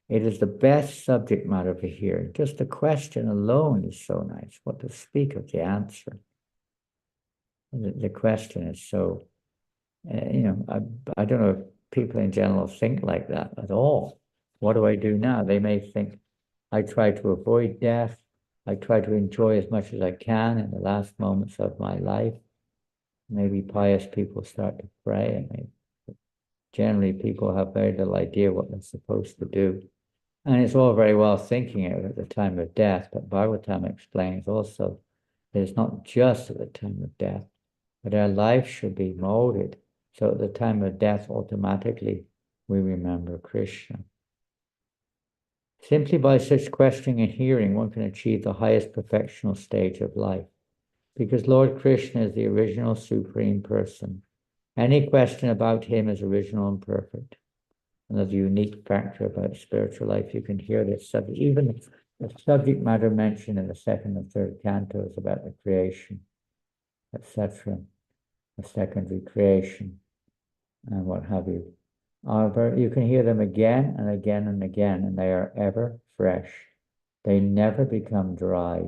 It is the best subject matter for hearing. Just the question alone is so nice. What to speak of the answer? The question is so, I don't know if people in general think like that at all. What do I do now? They may think, I try to avoid death. I try to enjoy as much as I can in the last moments of my life. Maybe pious people start to pray, and generally people have very little idea what they're supposed to do. And it's all very well thinking it at the time of death, but Bhagavatam explains also that it's not just at the time of death, but our life should be molded so at the time of death automatically we remember Krishna. Simply by such questioning and hearing, one can achieve the highest perfectional stage of life, because Lord Krishna is the original Supreme Person. Any question about him is original and perfect. another unique factor about spiritual life. You can hear this subject, even the subject matter mentioned in the second and third cantos about the creation, etc., the secondary creation, and what have you. You can hear them again and again and again, and they are ever fresh. They never become dry,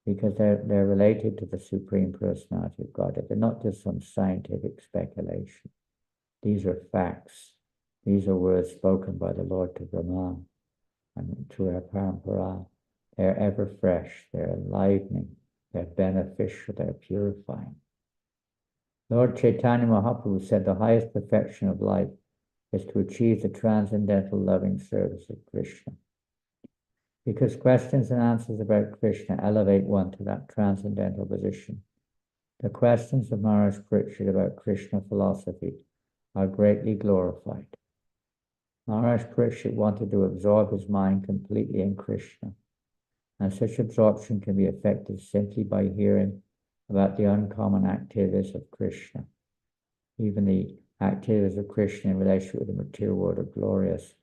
because they're related to the Supreme Personality of Godhead. They're not just some scientific speculation. These are facts. These are words spoken by the Lord to Brahman and to our Parampara. They're ever fresh, they're enlivening, they're beneficial, they're purifying. Lord Chaitanya Mahaprabhu said the highest perfection of life is to achieve the transcendental loving service of Krishna. Because questions and answers about Krishna elevate one to that transcendental position. The questions of Maharaj Parikshit about Krishna philosophy are greatly glorified. Maharaj Parikshit wanted to absorb his mind completely in Krishna, and such absorption can be effected simply by hearing about the uncommon activities of Krishna. Even the activities of Krishna in relation with the material world are glorious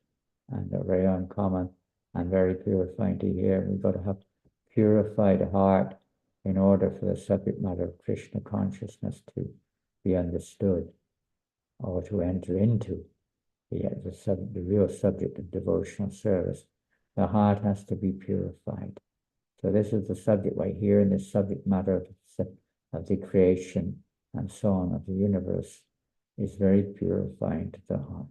and are very uncommon and very purifying to hear. We've got to have purified heart in order for the subject matter of Krishna consciousness to be understood or to enter into the real subject of devotional service. The heart has to be purified. So this is the subject right here in the subject matter of the creation and so on of the universe is very purifying to the heart.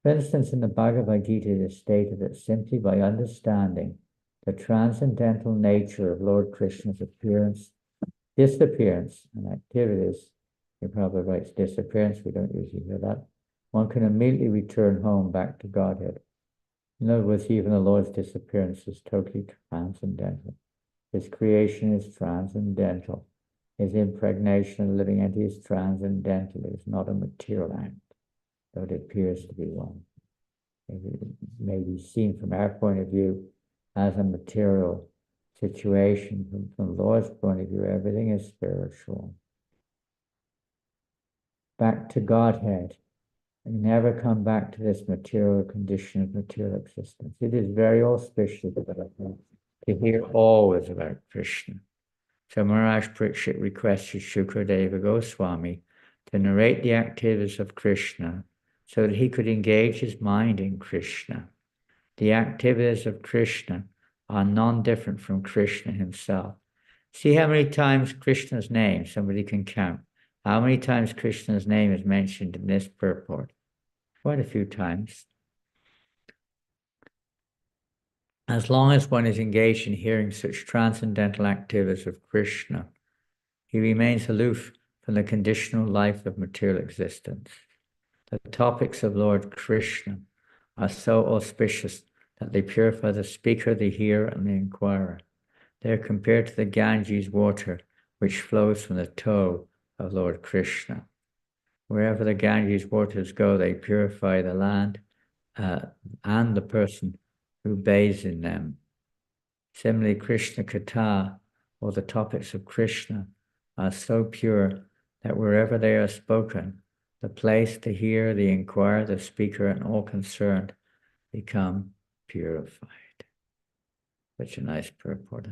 For instance, in the Bhagavad Gita, it is stated that simply by understanding the transcendental nature of Lord Krishna's appearance, disappearance, and activities, he probably writes disappearance, we don't usually hear that, one can immediately return home back to Godhead. In other words, even the Lord's disappearance is totally transcendental. His creation is transcendental. His impregnation of the living entity is transcendental. It is not a material act, though it appears to be one. It may be seen from our point of view as a material situation. From the Lord's point of view, everything is spiritual. Back to Godhead. And never come back to this material condition of material existence. It is very auspicious to hear always about Krishna. So Maharaj Parikshit requested Shukradeva Goswami to narrate the activities of Krishna so that he could engage his mind in Krishna. The activities of Krishna are non-different from Krishna himself. See how many times Krishna's name, somebody can count, how many times Krishna's name is mentioned in this purport? Quite a few times. As long as one is engaged in hearing such transcendental activities of Krishna, he remains aloof from the conditional life of material existence. The topics of Lord Krishna are so auspicious that they purify the speaker, the hearer, and the inquirer. They are compared to the Ganges water which flows from the toe of Lord Krishna. Wherever the Ganges waters go, they purify the land and the person who bathes in them. Similarly, Krishna Katha, or the topics of Krishna, are so pure that wherever they are spoken, the place to hear, the inquirer, the speaker, and all concerned become purified. Such a nice purport.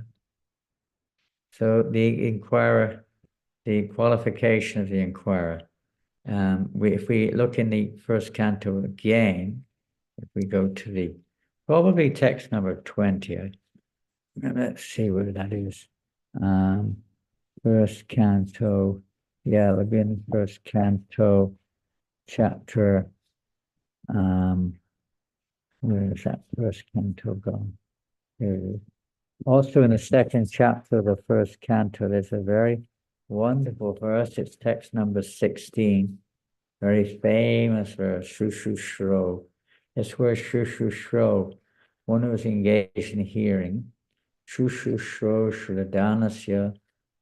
So the inquirer, the qualification of the inquirer, if we look in the first canto again, if we go to the, probably text number 20, let's see where that is. First canto, yeah, it'll be in the first canto, chapter, where is that first canto gone? Here it is. Also in the second chapter of the first canto, there's a very wonderful verse. It's text number 16. Very famous verse, Shushushro. It's where Shushushro, one who is engaged in hearing, Shushushro Shradanasya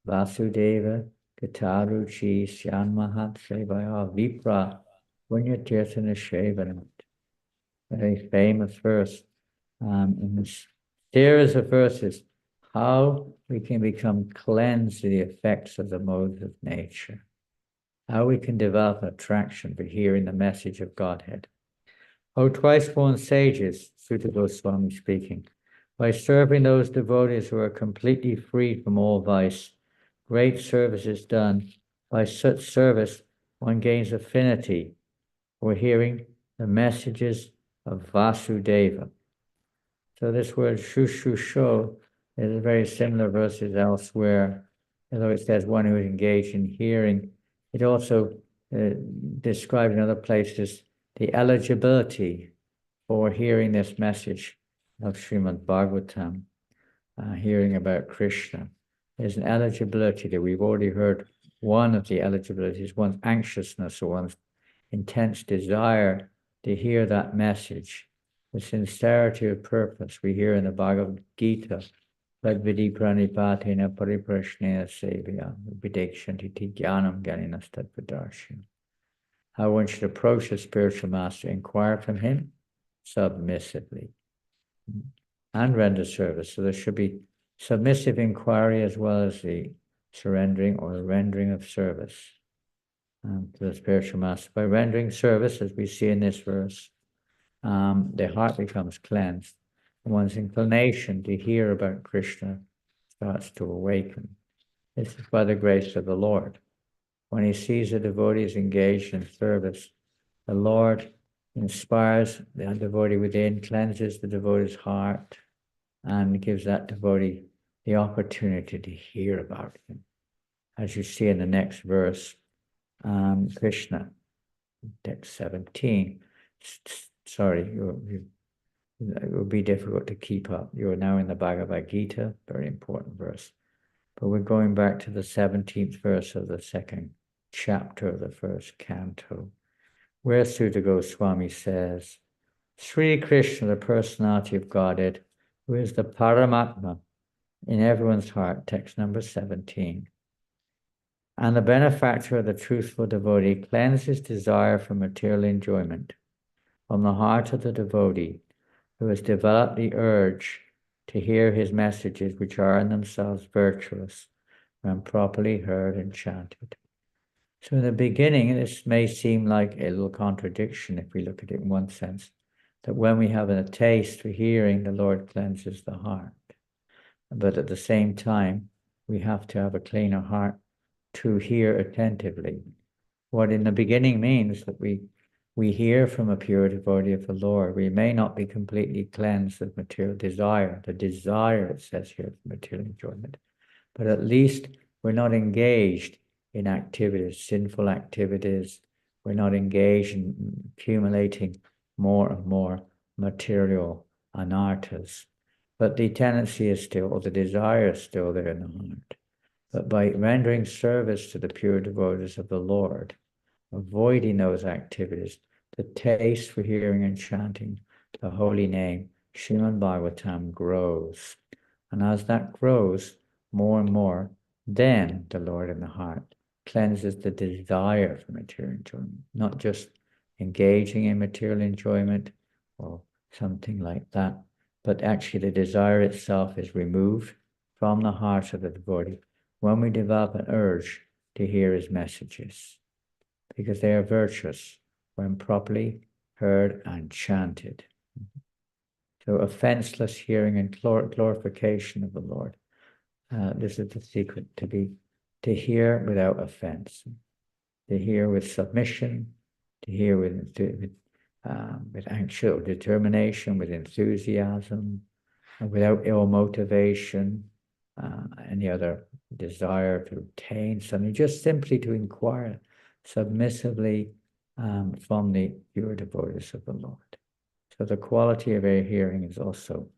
Vasudeva Kataruchi Syanmahat Sevaya Vipra Punyatirthana Shevanat. Very famous verse. In this series of verses, how we can become cleansed of the effects of the modes of nature. How we can develop an attraction for hearing the message of Godhead. O twice-born sages, Sutta Goswami speaking, by serving those devotees who are completely free from all vice, great service is done. By such service, one gains affinity for hearing the messages of Vasudeva. So this word shushusho is a very similar verses elsewhere. Although it says one who is engaged in hearing, it also describes in other places the eligibility for hearing this message of Srimad Bhagavatam, hearing about Krishna. There's an eligibility that we've already heard. One of the eligibilities, one's anxiousness or one's intense desire to hear that message, the sincerity of purpose. We hear in the Bhagavad Gita, Tadvidi pranipatena pariprashnena sevya videkshanti jnanam gyaninastadvadarshina. How one should approach a spiritual master, inquire from him submissively, and render service. So there should be submissive inquiry as well as the surrendering or the rendering of service to the spiritual master. By rendering service, as we see in this verse, the heart becomes cleansed. One's inclination to hear about Krishna starts to awaken. This is by the grace of the Lord. When he sees the devotees engaged in service, the Lord inspires the devotee within, cleanses the devotee's heart, and gives that devotee the opportunity to hear about him. As you see in the next verse, Krishna, text 17. Sorry, it will be difficult to keep up. You are now in the Bhagavad Gita, very important verse. But we're going back to the 17th verse of the second chapter of the first canto, where Sutta Goswami says, Sri Krishna, the personality of Godhead, who is the Paramatma in everyone's heart, text number 17, and the benefactor of the truthful devotee, cleanses desire for material enjoyment from the heart of the devotee who has developed the urge to hear his messages, which are in themselves virtuous when properly heard and chanted. So in the beginning, this may seem like a little contradiction if we look at it in one sense, that when we have a taste for hearing, the Lord cleanses the heart. But at the same time, we have to have a cleaner heart to hear attentively. What in the beginning means that we hear from a pure devotee of the Lord. We may not be completely cleansed of material desire. The desire, it says here, for material enjoyment. But at least we're not engaged in activities, sinful activities. We're not engaged in accumulating more and more material anarthas. But the tendency is still, or the desire is still there in the heart. But by rendering service to the pure devotees of the Lord, avoiding those activities, the taste for hearing and chanting the holy name, Srimad Bhagavatam, grows. And as that grows more and more, then the Lord in the heart cleanses the desire for material enjoyment, not just engaging in material enjoyment or something like that, but actually the desire itself is removed from the heart of the devotee when we develop an urge to hear his messages, because they are virtuous when properly heard and chanted. So offenseless hearing and glorification of the Lord. This is the secret, to hear without offense, to hear with submission, to hear with actual determination, with enthusiasm, and without ill motivation, any other desire to obtain something, just simply to inquire submissively from the pure devotees of the Lord. So the quality of our hearing is also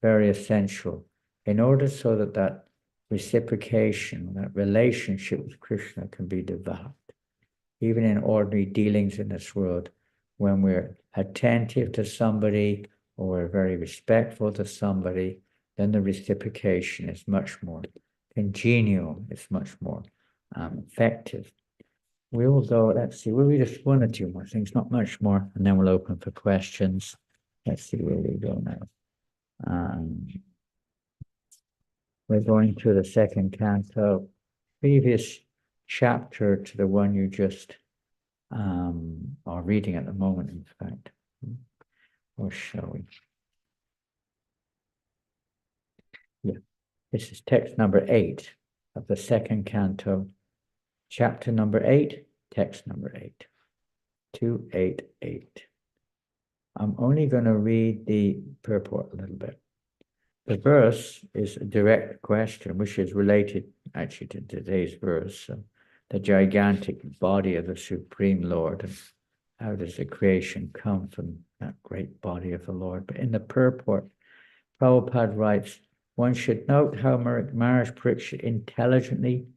very essential in order so that that reciprocation, that relationship with Krishna can be developed. Even in ordinary dealings in this world, when we're attentive to somebody or we're very respectful to somebody, then the reciprocation is much more congenial, it's much more effective. We will go, let's see, we'll read just one or two more things, not much more, and then we'll open for questions. Let's see where we go now. We're going to the second canto, previous chapter to the one you just are reading at the moment, in fact. Or shall we? Yeah, this is text number 8 of the second canto, chapter number 8, text number 8, 288. I'm only going to read the purport a little bit. The verse is a direct question, which is related actually to today's verse, the gigantic body of the Supreme Lord. And how does the creation come from that great body of the Lord? But in the purport, Prabhupada writes, one should note how Maharaj Pariksit intelligently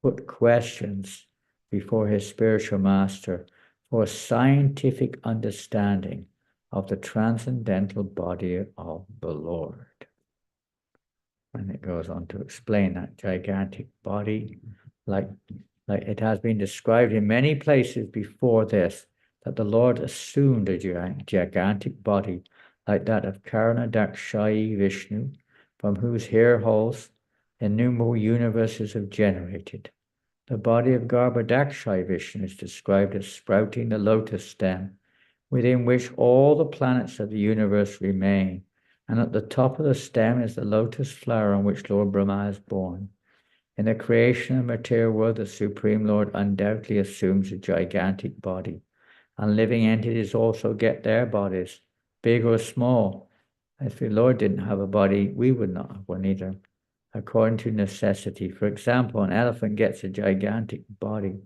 put questions before his spiritual master for scientific understanding of the transcendental body of the Lord. And it goes on to explain that gigantic body, like it has been described in many places before this, that the Lord assumed a gigantic body like that of Karnadakshayi Vishnu, from whose hair holes innumerable universes have generated. The body of Garbhodakshayi Vishnu is described as sprouting the lotus stem, within which all the planets of the universe remain, and at the top of the stem is the lotus flower on which Lord Brahma is born. In the creation of the material world, the Supreme Lord undoubtedly assumes a gigantic body, and living entities also get their bodies, big or small. If the Lord didn't have a body, we would not have one either, according to necessity. For example, an elephant gets a gigantic body,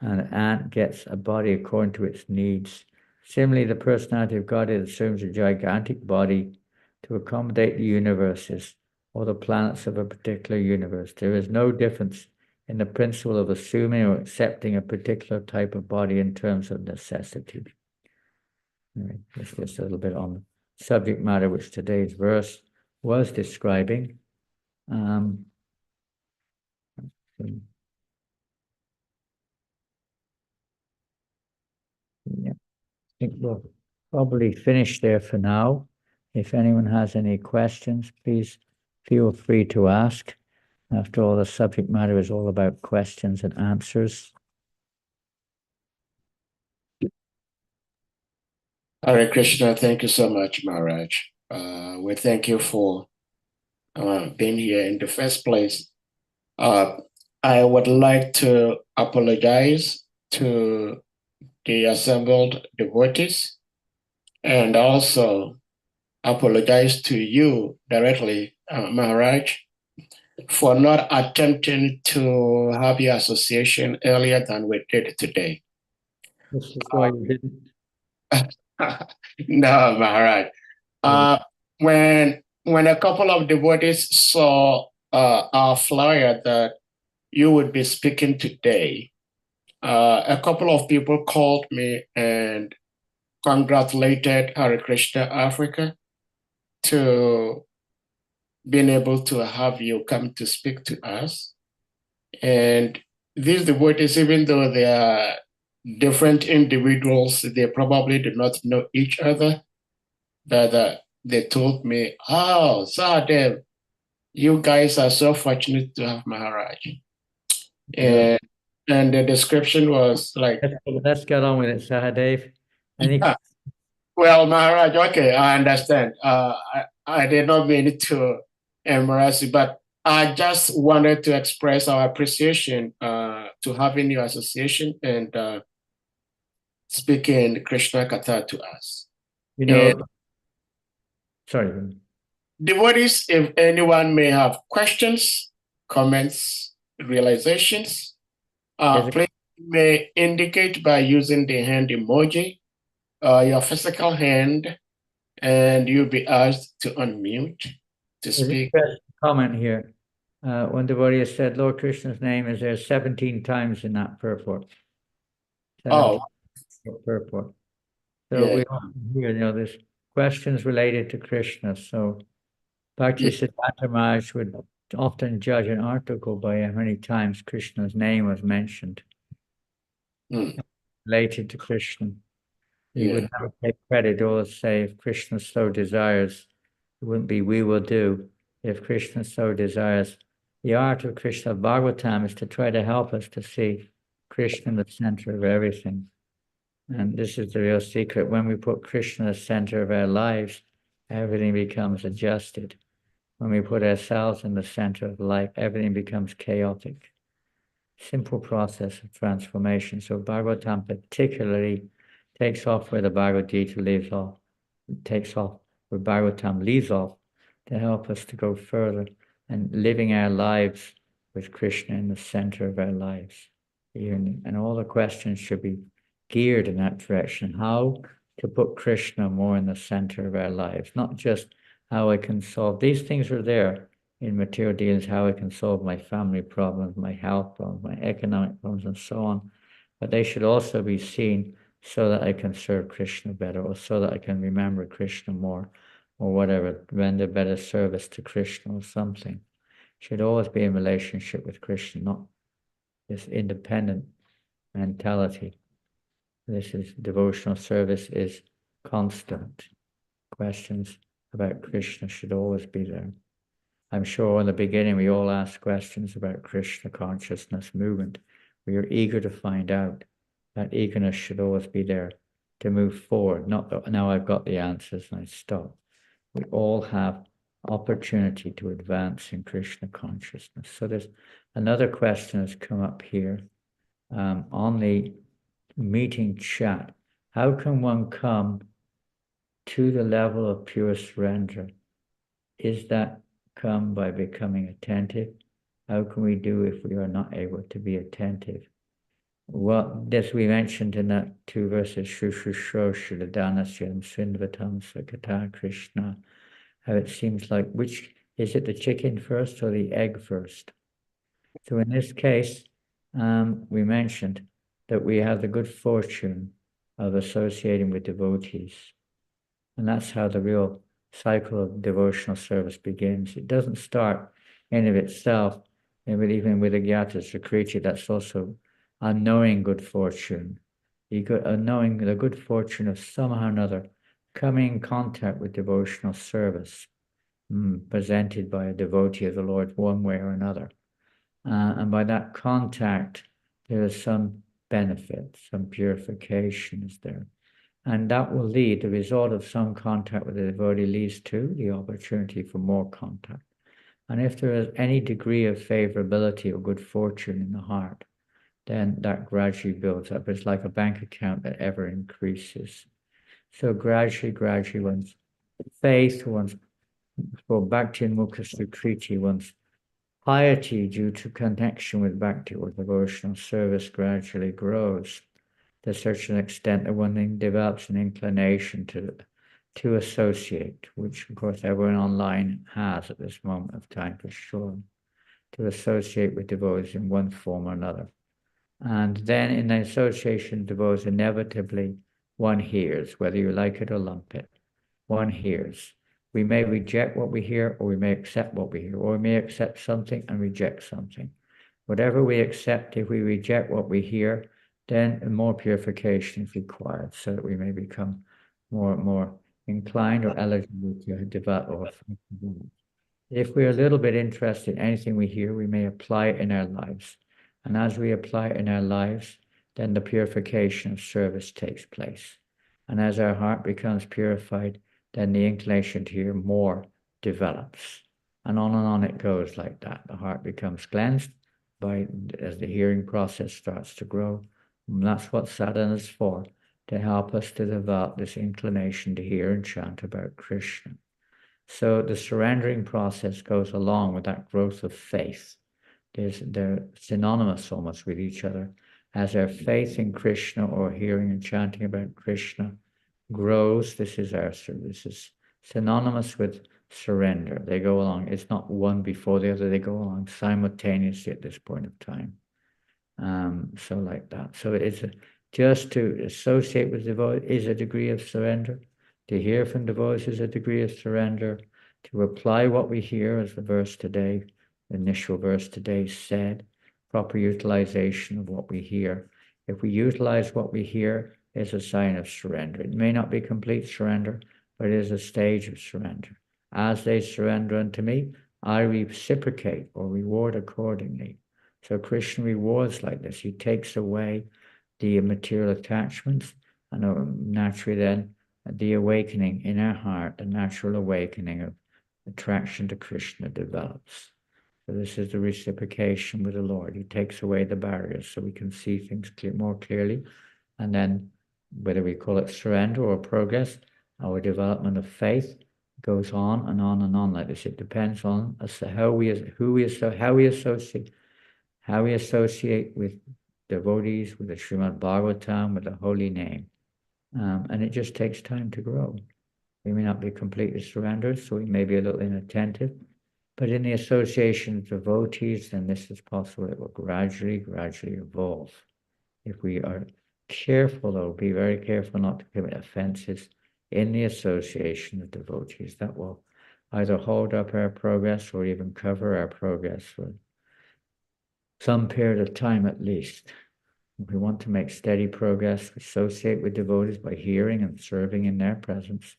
and an ant gets a body according to its needs. Similarly, the personality of God assumes a gigantic body to accommodate the universes or the planets of a particular universe. There is no difference in the principle of assuming or accepting a particular type of body in terms of necessity. Anyway, that's just a little bit on the subject matter which today's verse was describing. Yeah, I think we'll probably finish there for now. If anyone has any questions, please feel free to ask. After all, the subject matter is all about questions and answers. Hare Krishna, thank you so much, Maharaj. We thank you for being here in the first place. I would like to apologize to the assembled devotees and also apologize to you directly, Maharaj, for not attempting to have your association earlier than we did today. This is why you didn't. No, Maharaj. When a couple of devotees saw our flyer that you would be speaking today, a couple of people called me and congratulated Hare Krishna Africa to being able to have you come to speak to us. And these devotees, even though they are different individuals, they probably do not know each other, but they told me, oh, Sahadev, you guys are so fortunate to have Maharaj. Yeah. And the description was like, let's get on with it, Sahadev. Well, Maharaj, okay, I understand. I did not mean to embarrass you, but I just wanted to express our appreciation to having your association and speaking Krishna Katha to us. You know, sorry. Devotees, if anyone may have questions, comments, realizations, please may indicate by using the hand emoji, your physical hand, and you'll be asked to unmute to speak. Comment here. One devotee has said, Lord Krishna's name is there 17 times in that purport. Purport. So Yeah. we often hear, there's questions related to Krishna. So Bhaktisiddhanta Maharaj would often judge an article by how many times Krishna's name was mentioned related to Krishna. He would never take credit or say, if Krishna so desires, it wouldn't be we will do. If Krishna so desires, the art of Krishna Bhagavatam is to try to help us to see Krishna in the center of everything. And this is the real secret. When we put Krishna at the center of our lives, everything becomes adjusted. When we put ourselves in the center of life, everything becomes chaotic. Simple process of transformation. So Bhagavatam particularly takes off where the Bhagavad Gita leaves off. It takes off where Bhagavatam leaves off to help us to go further and living our lives with Krishna in the center of our lives. And all the questions should be geared in that direction. How to put Krishna more in the center of our lives, not just how I can solve. These things are there in material dealings, how I can solve my family problems, my health problems, my economic problems, and so on. But they should also be seen so that I can serve Krishna better, or so that I can remember Krishna more, or whatever, render better service to Krishna or something. Should always be in relationship with Krishna, not this independent mentality. This is devotional service is constant. Questions about Krishna should always be there. I'm sure in the beginning we all asked questions about Krishna consciousness movement. We are eager to find out. That eagerness should always be there to move forward. Not that now I've got the answers and I stop. We all have opportunity to advance in Krishna consciousness. So there's another question has come up here on the meeting chat. How can one come to the level of pure surrender? Is that come by becoming attentive? How can we do if we are not able to be attentive? Well, as we mentioned in that 2 verses, Shushushroshadadanasya Sindvatam Sakata Krishna, how it seems like, which is it, the chicken first or the egg first? So in this case, we mentioned that we have the good fortune of associating with devotees. And that's how the real cycle of devotional service begins. It doesn't start in of itself, but even with Agyata Sukriti, that's also unknowing good fortune. You got knowing the good fortune of somehow or another coming in contact with devotional service, presented by a devotee of the Lord one way or another. And by that contact, there is some benefit, some purification is there. And that will lead, the result of some contact with the devotee leads to the opportunity for more contact. And if there is any degree of favorability or good fortune in the heart, then that gradually builds up. It's like a bank account that ever increases. So gradually, one's faith, one's for Bhakti and Mukha Sukriti, one's piety due to connection with Bhakti or devotional service gradually grows to such an extent that one then develops an inclination to associate, which of course everyone online has at this moment of time for sure, to associate with devotees in one form or another. And then in the association of devotees, inevitably one hears, whether you like it or lump it, one hears. We may reject what we hear, or we may accept what we hear, or we may accept something and reject something. Whatever we accept, if we reject what we hear, then more purification is required so that we may become more inclined or eligible to develop or function. If we're a little bit interested in anything we hear, we may apply it in our lives. And as we apply it in our lives, then the purification of service takes place. And as our heart becomes purified, then the inclination to hear more develops. And on it goes like that. The heart becomes cleansed as the hearing process starts to grow. And that's what sadhana is for, to help us to develop this inclination to hear and chant about Krishna. So the surrendering process goes along with that growth of faith. They're synonymous almost with each other. As our faith in Krishna or hearing and chanting about Krishna grows, this is synonymous with surrender. They go along. It's not one before the other. They go along simultaneously at this point of time. So like that. So it's just to associate with devotees is a degree of surrender. To hear from devotees is a degree of surrender. To apply what we hear, as the verse today, the initial verse today said, proper utilization of what we hear. If we utilize what we hear, it's a sign of surrender. It may not be complete surrender, but it is a stage of surrender. As they surrender unto me, I reciprocate or reward accordingly. So Krishna rewards like this. He takes away the material attachments And naturally then, the awakening in our heart, the natural awakening of attraction to Krishna develops. So this is the reciprocation with the Lord. He takes away the barriers so we can see things more clearly. And then, whether we call it surrender or progress, our development of faith goes on and on and on like this. It depends on how we associate with devotees, with the Srimad Bhagavatam, with the holy name. And it just takes time to grow. We may not be completely surrendered, so we may be a little inattentive. But in the association of devotees, then this is possible. It will gradually evolve. If we are careful, though, be very careful not to commit offenses in the association of devotees. That will either hold up our progress or even cover our progress for some period of time at least. If we want to make steady progress, associate with devotees by hearing and serving in their presence,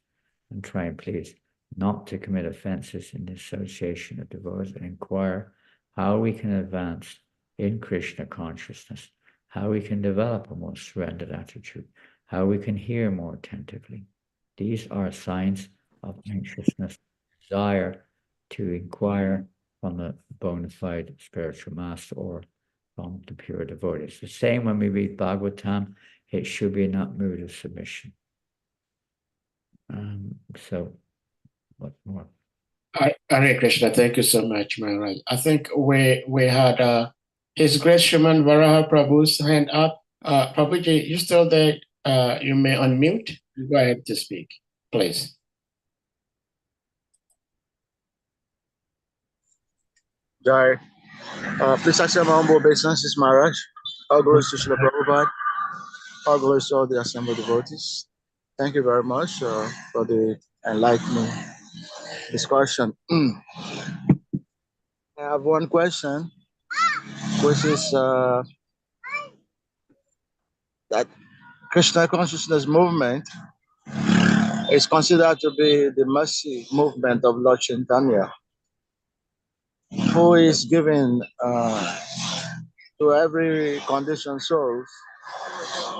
and try and please not to commit offenses in the association of devotees, and inquire how we can advance in Krishna consciousness, how we can develop a more surrendered attitude, how we can hear more attentively. These are signs of anxiousness, desire to inquire from the bona fide spiritual master or from the pure devotees. The same when we read Bhagavatam, it should be in that mood of submission. So, what more? Hare Krishna, thank you so much, Maharaj. I think we had His Grace Shriman Varaha Prabhu's hand up. Prabhuji, you still there? You may unmute. Go ahead to speak, please. Jai. Please accept my humble obeisances, Maharaj. All glories to Srila Prabhupada. All glories to all the assembled devotees. Thank you very much for the enlightening discussion. I have one question, which is that Krishna consciousness movement is considered to be the mercy movement of Lord Chaitanya, who is giving to every conditioned soul,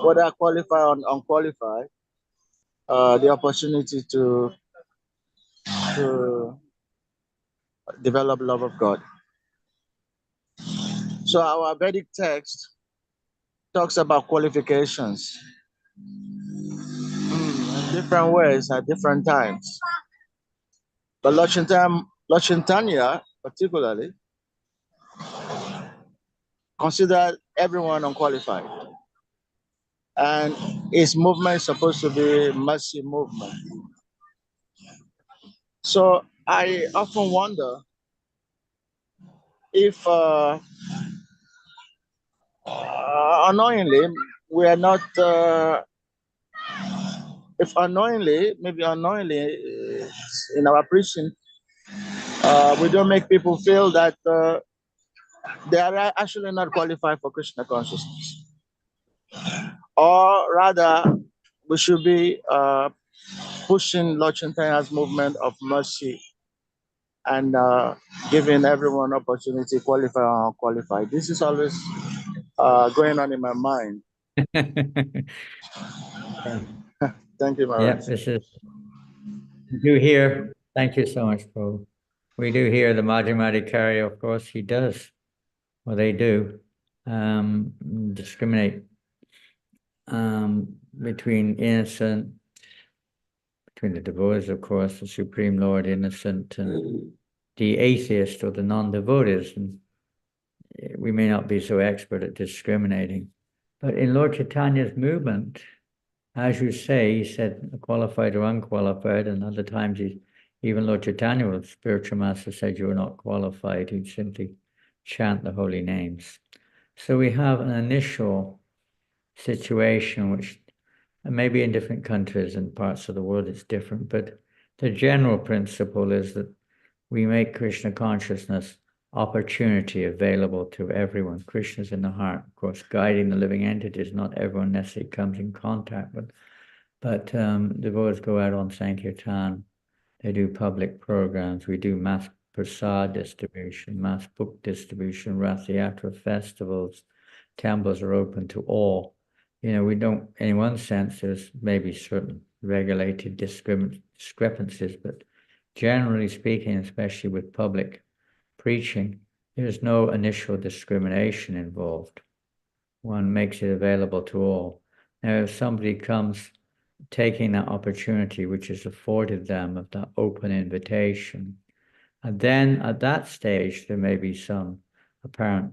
whether qualified or unqualified, the opportunity to develop love of God. So our Vedic text talks about qualifications in different ways at different times. But Lord Chaitanya particularly considered everyone unqualified. And his movement is supposed to be mercy movement. So I often wonder if unknowingly we are not, maybe unknowingly in our preaching, we don't make people feel that they are actually not qualified for Krishna consciousness. Or rather, we should be pushing Lord Chaitanya's movement of mercy and giving everyone opportunity, qualified or unqualified. This is always going on in my mind. Thank you, Maharaj. Yeah, this is, we do hear, thank you so much, Paul. We do hear the Madhyamadikari, of course, he does, or they do, discriminate between the devotees, of course, the Supreme Lord, innocent, and the atheist or the non-devotees. And we may not be so expert at discriminating. But in Lord Chaitanya's movement, as you say, he said qualified or unqualified, and other times even Lord Chaitanya, the spiritual master, said you are not qualified. He'd simply chant the holy names. So we have an initial situation which maybe in different countries and parts of the world it's different, but the general principle is that we make Krishna consciousness opportunity available to everyone. Krishna's in the heart, of course, guiding the living entities. Not everyone necessarily comes in contact with, but devotees go out on Sankirtan. They do public programs. We do mass prasad distribution, mass book distribution, Rath Yatra festivals. Temples are open to all. we don't, in one sense, there's maybe certain regulated discrepancies, but generally speaking, especially with public preaching, there's no initial discrimination involved. One makes it available to all. Now, if somebody comes taking that opportunity, which is afforded them of that open invitation, and then at that stage, there may be some apparent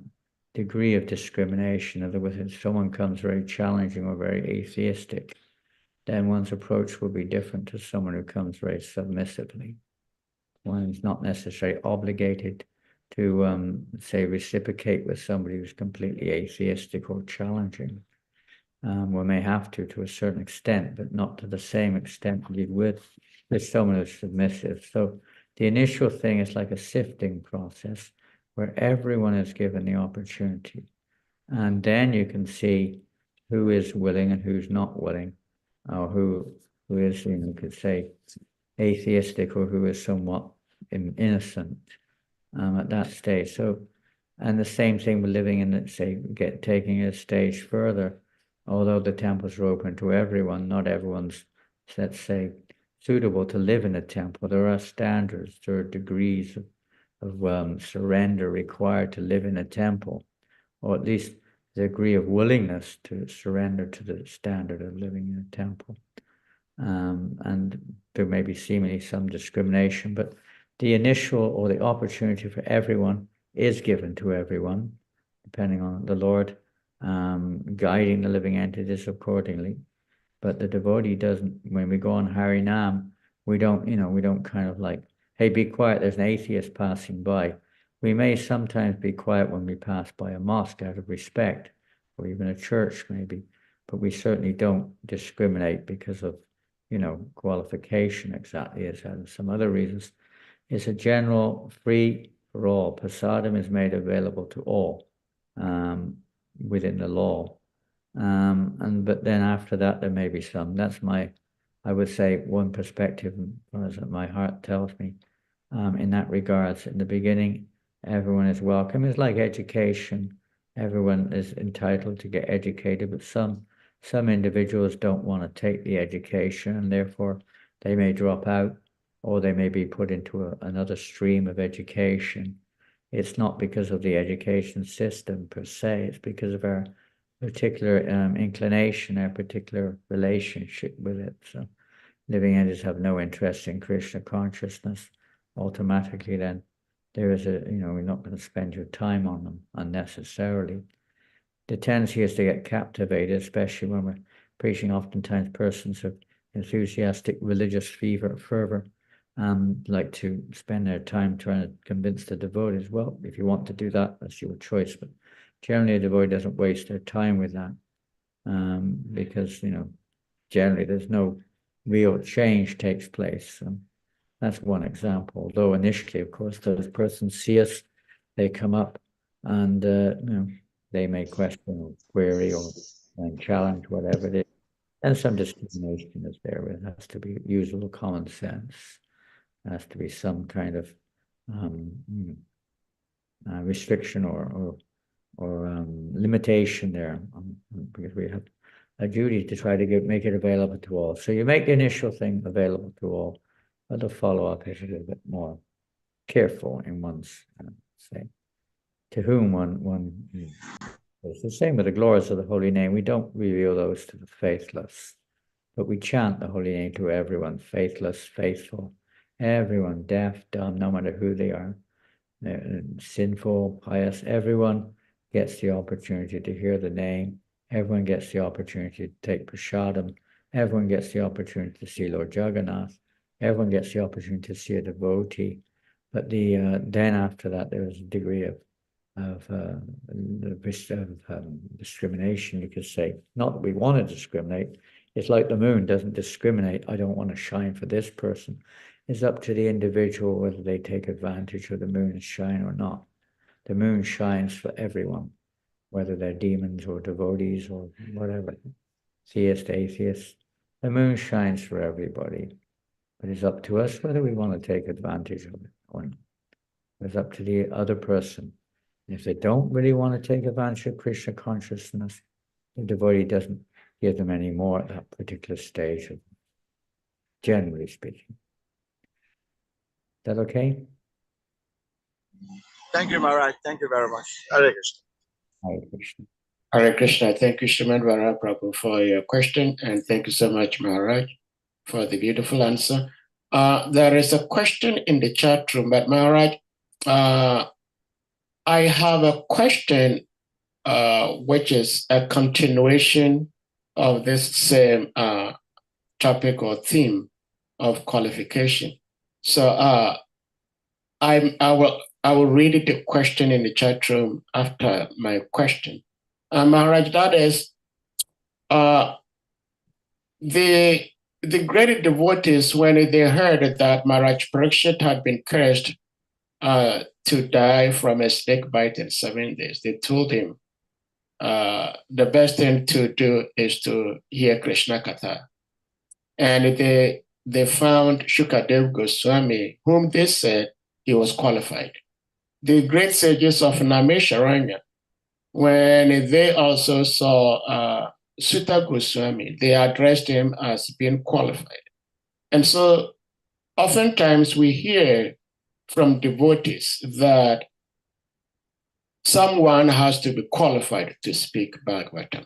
degree of discrimination. In other words, if someone comes very challenging or very atheistic, then one's approach will be different to someone who comes very submissively. One's not necessarily obligated to, say, reciprocate with somebody who's completely atheistic or challenging. One may have to a certain extent, but not to the same extent you would with someone who's submissive. So the initial thing is like a sifting process where everyone is given the opportunity. And then you can see who is willing and who's not willing, or who is, you could say, atheistic, or who is somewhat innocent at that stage. So, and the same thing with living in, say, taking it a stage further. Although the temples are open to everyone, not everyone's, let's say, suitable to live in a temple. There are standards, there are degrees of surrender required to live in a temple, or at least the degree of willingness to surrender to the standard of living in a temple. And there may be seemingly some discrimination, but the initial or the opportunity for everyone is given to everyone, depending on the Lord guiding the living entities accordingly. But the devotee doesn't, when we go on Harinam, we don't kind of like, hey, be quiet, there's an atheist passing by. We may sometimes be quiet when we pass by a mosque out of respect, or even a church maybe, but we certainly don't discriminate because of, qualification, exactly as out of some other reasons. It's a general free for all. Prasadam is made available to all within the law. But then after that, there may be some. That's I would say, one perspective, as my heart tells me, in that regards. In the beginning, everyone is welcome. It's like education. Everyone is entitled to get educated, but some individuals don't want to take the education, and therefore they may drop out, or they may be put into another stream of education. It's not because of the education system per se, it's because of our particular inclination, our particular relationship with it. So living entities have no interest in Krishna consciousness. Automatically then there is we're not going to spend your time on them unnecessarily. The tendency is to get captivated, especially when we're preaching oftentimes persons of enthusiastic religious fervor, like to spend their time trying to convince the devotees. Well, if you want to do that, that's your choice. But generally, a devotee doesn't waste their time with that, because generally there's no real change takes place. That's one example. Although initially, of course, those persons see us, they come up, and they may question or query or challenge whatever it is. And some discrimination is there. It has to be usual common sense. There has to be some kind of restriction or limitation there, because we have a duty to try to make it available to all. So you make the initial thing available to all, but the follow-up is a little bit more careful in one's say to whom one. It's the same with the glories of the holy name. We don't reveal those to the faithless, but we chant the holy name to everyone, faithless, faithful, everyone, deaf, dumb, no matter who they are, sinful, pious. Everyone gets the opportunity to hear the name. Everyone gets the opportunity to take prasadam. Everyone gets the opportunity to see Lord Jagannath. Everyone gets the opportunity to see a devotee. But then after that, there is a degree of discrimination, you could say. Not that we want to discriminate. It's like the moon doesn't discriminate. I don't want to shine for this person. It's up to the individual whether they take advantage of the moon's shine or not. The moon shines for everyone, whether they're demons or devotees or whatever, theist, atheist. The moon shines for everybody. But it's up to us whether we want to take advantage of it or not. It's up to the other person. If they don't really want to take advantage of Krishna consciousness, the devotee doesn't give them any more at that particular stage, of, generally speaking. Is that okay? Thank you, Maharaj. Thank you very much. Hare Krishna. Hare Krishna. Hare Krishna. Thank you, Srimad Vara Prabhu, for your question. And thank you so much, Maharaj, for the beautiful answer. There is a question in the chat room, but Maharaj, I have a question which is a continuation of this same topic or theme of qualification. So I will read it the question in the chat room after my question. Maharaj, that is the great devotees, when they heard that Maharaj Parikshit had been cursed to die from a snake bite in 7 days, they told him the best thing to do is to hear Krishna Katha. And they found Shukadev Goswami, whom they said he was qualified. The great sages of Namesharanya, when they also saw Sutta Goswami, they addressed him as being qualified. And so oftentimes we hear from devotees that someone has to be qualified to speak Bhagavatam.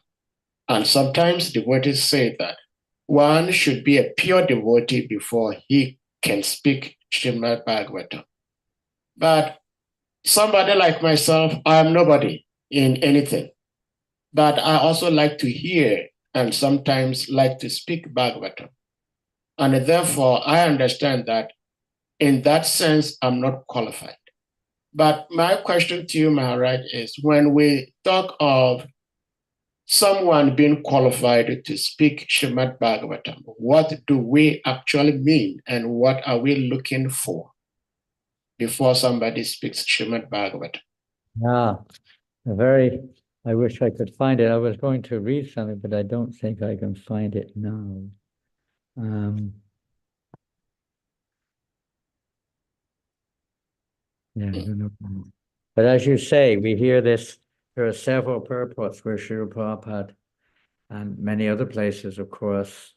And sometimes devotees say that one should be a pure devotee before he can speak Srimad Bhagavatam. But somebody like myself, I am nobody in anything. But I also like to hear and sometimes like to speak Bhagavatam. And therefore, I understand that in that sense, I'm not qualified. But my question to you, Maharaj, is when we talk of someone being qualified to speak Srimad Bhagavatam, what do we actually mean and what are we looking for before somebody speaks Srimad Bhagavatam? Yeah, I wish I could find it. I was going to read something, but I don't think I can find it now. Yeah, I don't know. But as you say, we hear this, there are several purports where Srila Prabhupada and many other places, of course,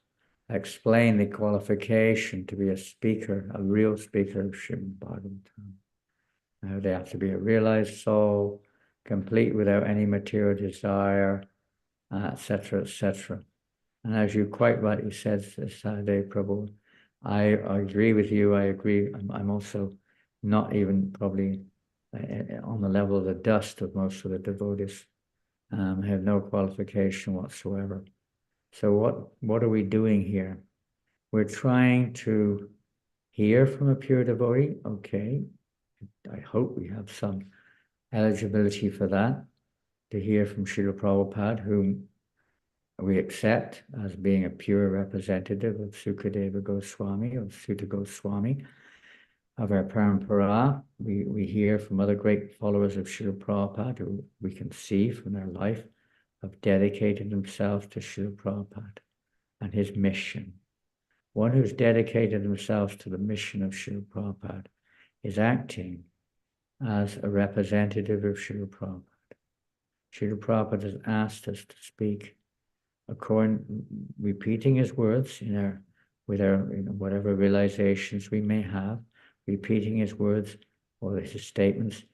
explain the qualification to be a speaker, a real speaker of Srimad Bhagavatam. They have to be a realized soul, complete without any material desire, etc., etc. And as you quite rightly said, Sahadev Prabhu, I agree with you. I agree. I'm also not even probably on the level of the dust of most of the devotees. Have no qualification whatsoever. So what are we doing here? We're trying to hear from a pure devotee. Okay, I hope we have some eligibility for that, to hear from Srila Prabhupada, whom we accept as being a pure representative of Sukadeva Goswami, of Sutta Goswami, of our parampara. We hear from other great followers of Srila Prabhupada, who we can see from their life have dedicated themselves to Srila Prabhupada and his mission. One who's dedicated themselves to the mission of Srila Prabhupada is acting as a representative of Srila Prabhupada. Srila Prabhupada has asked us to speak repeating his words with our whatever realizations we may have, repeating his words or his statements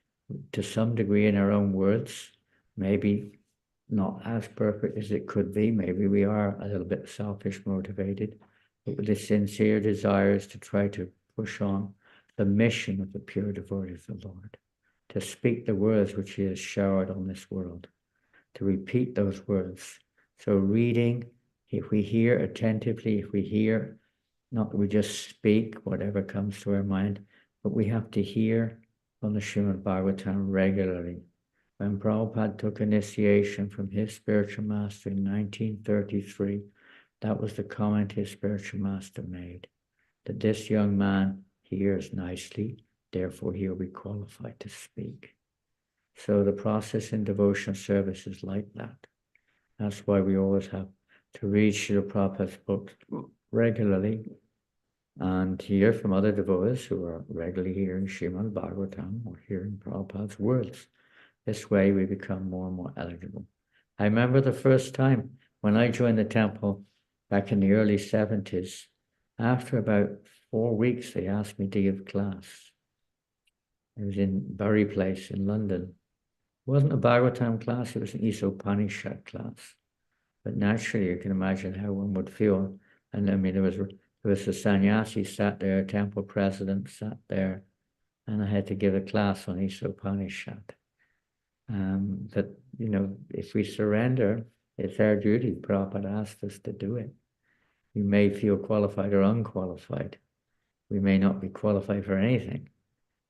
to some degree in our own words, maybe not as perfect as it could be. Maybe we are a little bit selfish motivated, but with the sincere desires to try to push on the mission of the pure devotees of the Lord, to speak the words which he has showered on this world, to repeat those words. So reading, if we hear attentively, if we hear, not that we just speak whatever comes to our mind, but we have to hear from the Srimad Bhagavatam regularly. When Prabhupada took initiation from his spiritual master in 1933, that was the comment his spiritual master made, that this young man hears nicely, therefore he'll be qualified to speak. So the process in devotional service is like that. That's why we always have to read Srila Prabhupada's books regularly and hear from other devotees who are regularly hearing Srimad Bhagavatam or hearing Prabhupada's words. This way we become more and more eligible. I remember the first time when I joined the temple back in the early 70s, after about 4 weeks, they asked me to give class. It was in Bury Place in London. It wasn't a Bhagavatam class, it was an Isopanishad class. But naturally, you can imagine how one would feel. And I mean, there was a sannyasi sat there, a temple president sat there, and I had to give a class on Isopanishad. That, you know, if we surrender, it's our duty. Prabhupada asked us to do it. We may feel qualified or unqualified. We may not be qualified for anything.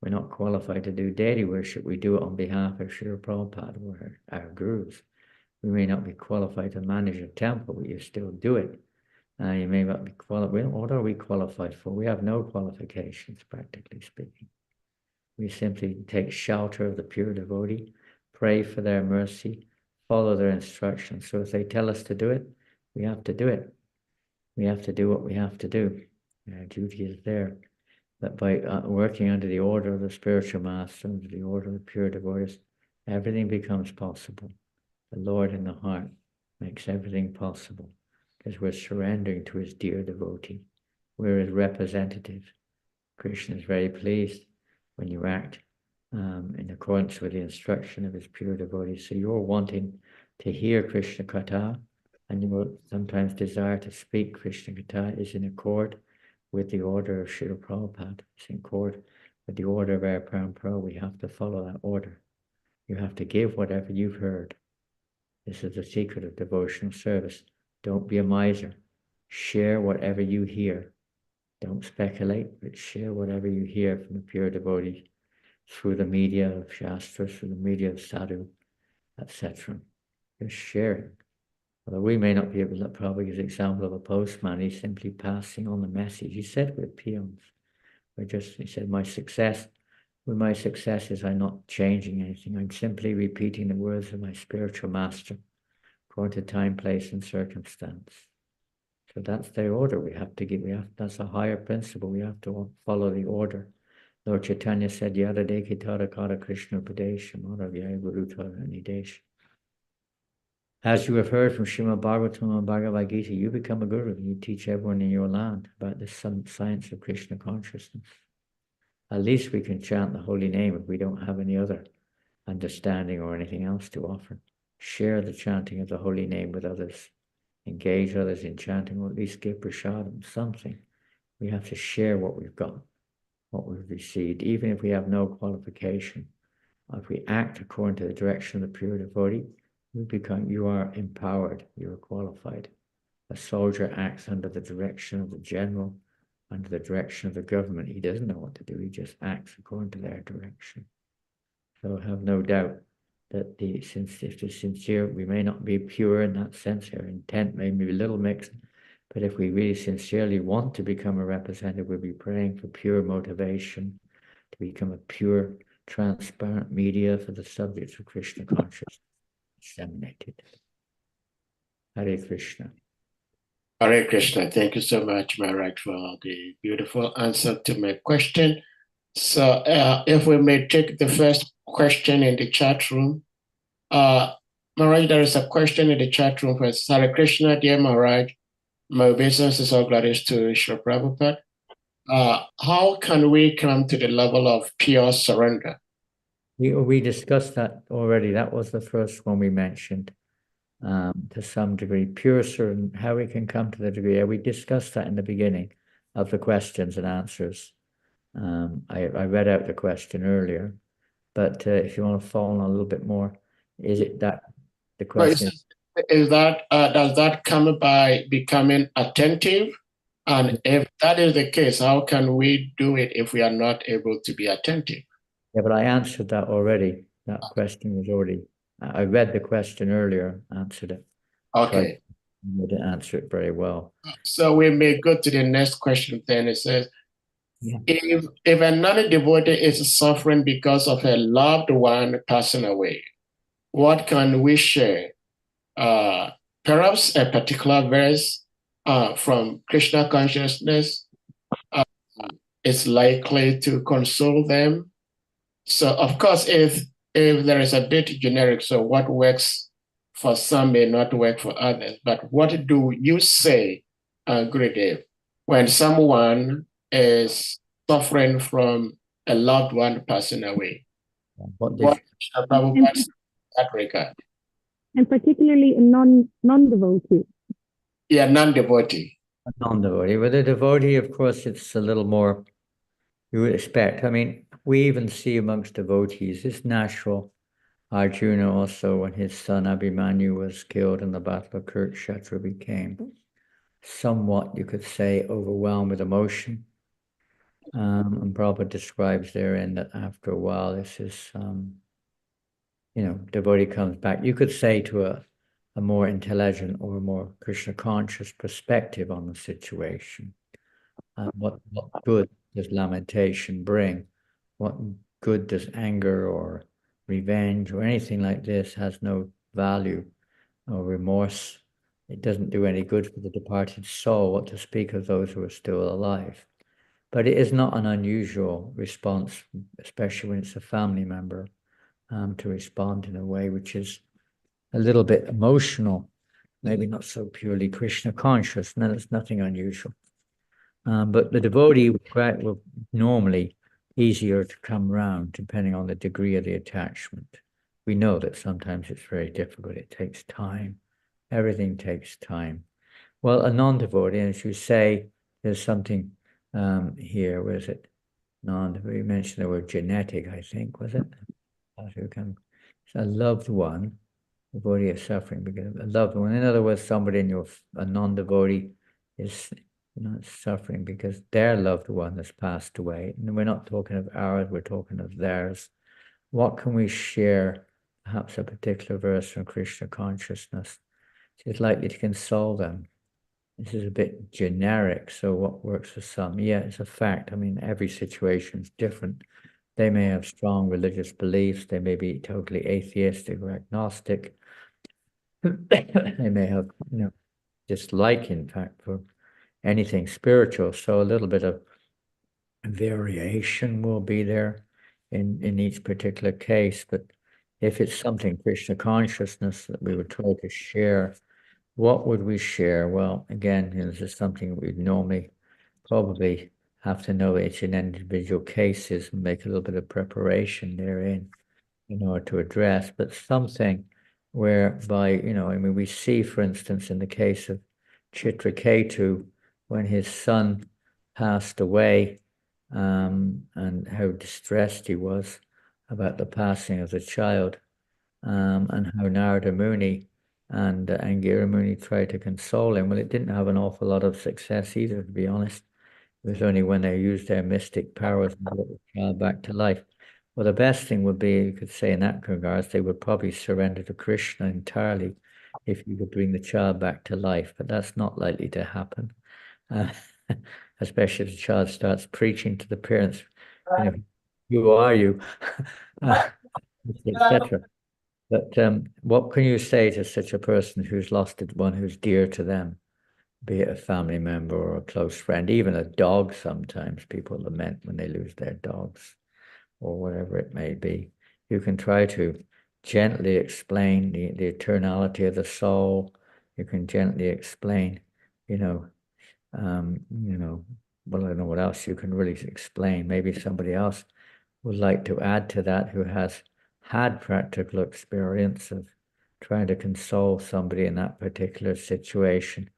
We're not qualified to do deity worship. We do it on behalf of Srila Prabhupada or our gurus. We may not be qualified to manage a temple, but you still do it. You may not be qualified. What are we qualified for? We have no qualifications, practically speaking. We simply take shelter of the pure devotee, pray for their mercy, follow their instructions. So if they tell us to do it, we have to do it. We have to do what we have to do. Our duty is there. But by working under the order of the spiritual master, under the order of the pure devotees, everything becomes possible. The Lord in the heart makes everything possible because we're surrendering to his dear devotee. We're his representative. Krishna is very pleased when you act in accordance with the instruction of his pure devotees. So you're wanting to hear Krishna Katha, and you will sometimes desire to speak Krishna Katha is in accord with the order of Srila Prabhupada. It's in accord with the order of our Parampara. We have to follow that order. You have to give whatever you've heard. This is the secret of devotional service. Don't be a miser. Share whatever you hear. Don't speculate, but share whatever you hear from the pure devotees through the media of Shastra, through the media of Sadhu, etc. Just sharing. Although we may not be able to, probably as an example of a postman, he's simply passing on the message. He said we're peons. He said, with my success is I'm not changing anything. I'm simply repeating the words of my spiritual master, according to time, place, and circumstance. So that's the order we have to give. That's a higher principle. We have to follow the order. Lord Chaitanya said, Yada Deki Tara Kara Krishna Padesha Mara Vyaya Guru Tara Nidesha. As you have heard from Srimad Bhagavatam and Bhagavad Gita, you become a guru and you teach everyone in your land about the science of Krishna consciousness. At least we can chant the holy name if we don't have any other understanding or anything else to offer. Share the chanting of the holy name with others. Engage others in chanting, or at least give prasadam, something. We have to share what we've got, what we've received, even if we have no qualification. If we act according to the direction of the pure devotee, you are empowered, you are qualified. A soldier acts under the direction of the general, under the direction of the government. He doesn't know what to do, he just acts according to their direction. So have no doubt that if the sincere, we may not be pure in that sense, our intent may be a little mixed, but if we really sincerely want to become a representative, we'll be praying for pure motivation, to become a pure, transparent media for the subjects of Krishna consciousness disseminated. Hare Krishna. Hare Krishna. Thank you so much, Maharaj, for the beautiful answer to my question. So if we may take the first question in the chat room. Maharaj, there is a question in the chat room for Hare Krishna. Dear Maharaj, my obeisance all glories to Srila Prabhupada. How can we come to the level of pure surrender? We discussed that already. That was the first one we mentioned. To some degree, pure surrender, how we can come to the degree. We discussed that in the beginning of the questions and answers. I read out the question earlier, but if you want to follow on a little bit more, is it that the question is that does that come by becoming attentive? And if that is the case, how can we do it if we are not able to be attentive? Yeah, but I answered that already. That question was already, I read the question earlier, answered it. Okay. So I didn't answer it very well. So we may go to the next question then. It says, if a non-devotee is suffering because of a loved one passing away, what can we share? Perhaps a particular verse from Krishna consciousness is likely to console them. So of course, if there is a bit generic, so what works for some may not work for others. But what do you say, Gurudev, when someone is suffering from a loved one passing away? What What did Prabhupada said in that regard? And particularly a non-devotee. Yeah, non-devotee. a non-devotee? With a devotee, of course, it's a little more you would expect. I mean, we even see amongst devotees, it's natural. Arjuna also, when his son Abhimanyu was killed in the Battle of Kurukshetra, became somewhat, you could say, overwhelmed with emotion. And Prabhupada describes therein that after a while, this is, devotee comes back. You could say to a more intelligent or a more Krishna conscious perspective on the situation. What good does lamentation bring? What good does anger or revenge or anything like this has no value or remorse? It doesn't do any good for the departed soul, what to speak of those who are still alive. But it is not an unusual response, especially when it's a family member, to respond in a way which is a little bit emotional, maybe not so purely Krishna conscious. No, it's nothing unusual. But the devotee will normally easier to come round depending on the degree of the attachment. We know that sometimes it's very difficult. It takes time. Everything takes time. Well, a non-devotee, as you say, there's something here. Where is it? Non-devotee. You mentioned the word genetic, I think, was it? It's a loved one. Devotee is suffering because of a loved one. In other words, somebody a non-devotee is suffering because their loved one has passed away. And we're not talking of ours, we're talking of theirs. What can we share? Perhaps a particular verse from Krishna consciousness is likely to console them. This is a bit generic, so what works for some? Yeah, it's a fact. I mean, every situation is different. They may have strong religious beliefs. They may be totally atheistic or agnostic. They may have, dislike, in fact, for anything spiritual. So a little bit of variation will be there in each particular case. But if it's something Krishna consciousness that we would try to share, what would we share? Well, again, this is something we'd normally probably have to know each in individual cases and make a little bit of preparation therein in order to address, but something whereby, we see, for instance, in the case of Chitraketu, when his son passed away, and how distressed he was about the passing of the child, and how Narada Muni and Angira Muni tried to console him. Well, it didn't have an awful lot of success either, to be honest. It was only when they used their mystic powers and brought the child back to life. Well, the best thing would be, you could say in that regards, they would probably surrender to Krishna entirely if you could bring the child back to life, but that's not likely to happen. Especially if the child starts preaching to the parents, who are you, etc. But what can you say to such a person who's lost one who's dear to them, be it a family member or a close friend, even a dog? Sometimes people lament when they lose their dogs or whatever it may be. You can try to gently explain the eternality of the soul. You can gently explain, well, I don't know what else you can really explain. Maybe somebody else would like to add to that who has had practical experience of trying to console somebody in that particular situation.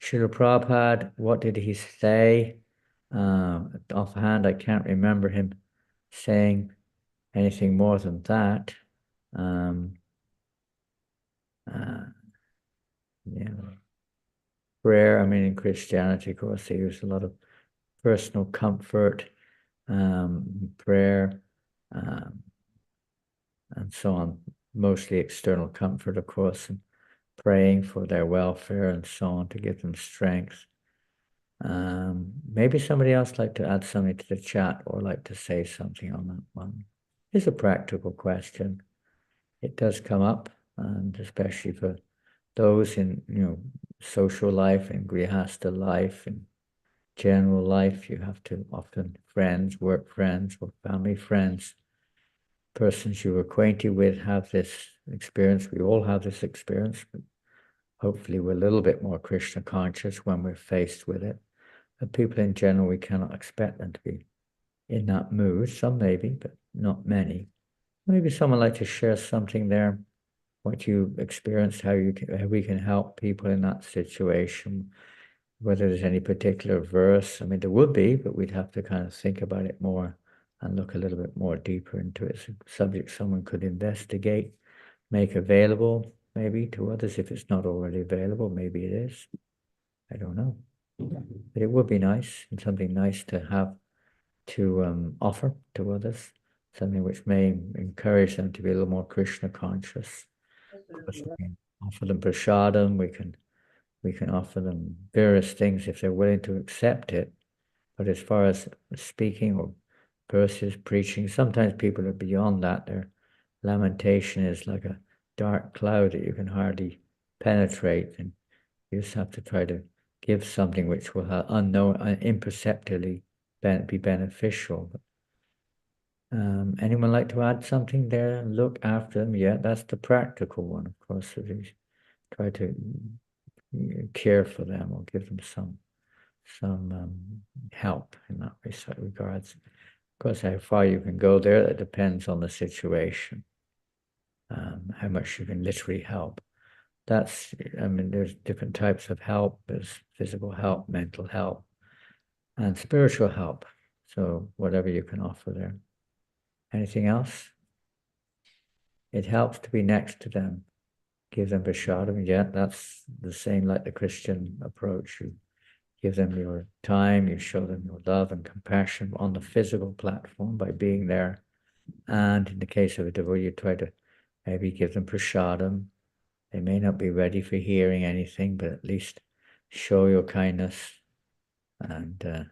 Srila Prabhupada, what did he say? Offhand, I can't remember him saying anything more than that. Prayer, in Christianity, of course, they use a lot of personal comfort, prayer, and so on, mostly external comfort, of course, and praying for their welfare and so on to give them strength. Maybe somebody else like to add something to the chat or like to say something on that one. It's a practical question. It does come up, and especially for those in, social life and grihastha life and general life, you have to often work friends or family friends persons you're acquainted with have this experience. We all have this experience, but hopefully we're a little bit more Krishna conscious when we're faced with it. But people in general, we cannot expect them to be in that mood. Some maybe, but not many. Maybe someone like to share something there, what you experienced, how we can help people in that situation, whether there's any particular verse. I mean, there would be, but we'd have to kind of think about it more and look a little bit more deeper into it. It's a subject someone could investigate, make available maybe to others. If it's not already available, maybe it is. I don't know. But it would be nice and something nice to have to offer to others, something which may encourage them to be a little more Krishna conscious. Of course, we can offer them prasadam, we can offer them various things if they're willing to accept it. But as far as speaking or verses, preaching, sometimes people are beyond that. Their lamentation is like a dark cloud that you can hardly penetrate, and you just have to try to give something which will imperceptibly be beneficial. Anyone like to add something there? Look after them. Yeah, that's the practical one, of course. So try to care for them or give them some help in that regards. Of course, how far you can go there, it depends on the situation. How much you can literally help. I mean, there's different types of help. There's physical help, mental help, and spiritual help. So whatever you can offer there. Anything else? It helps to be next to them. Give them prasadam. Yeah, that's the same like the Christian approach. You give them your time, you show them your love and compassion on the physical platform by being there. And in the case of a devotee, you try to maybe give them prasadam. They may not be ready for hearing anything, but at least show your kindness. And,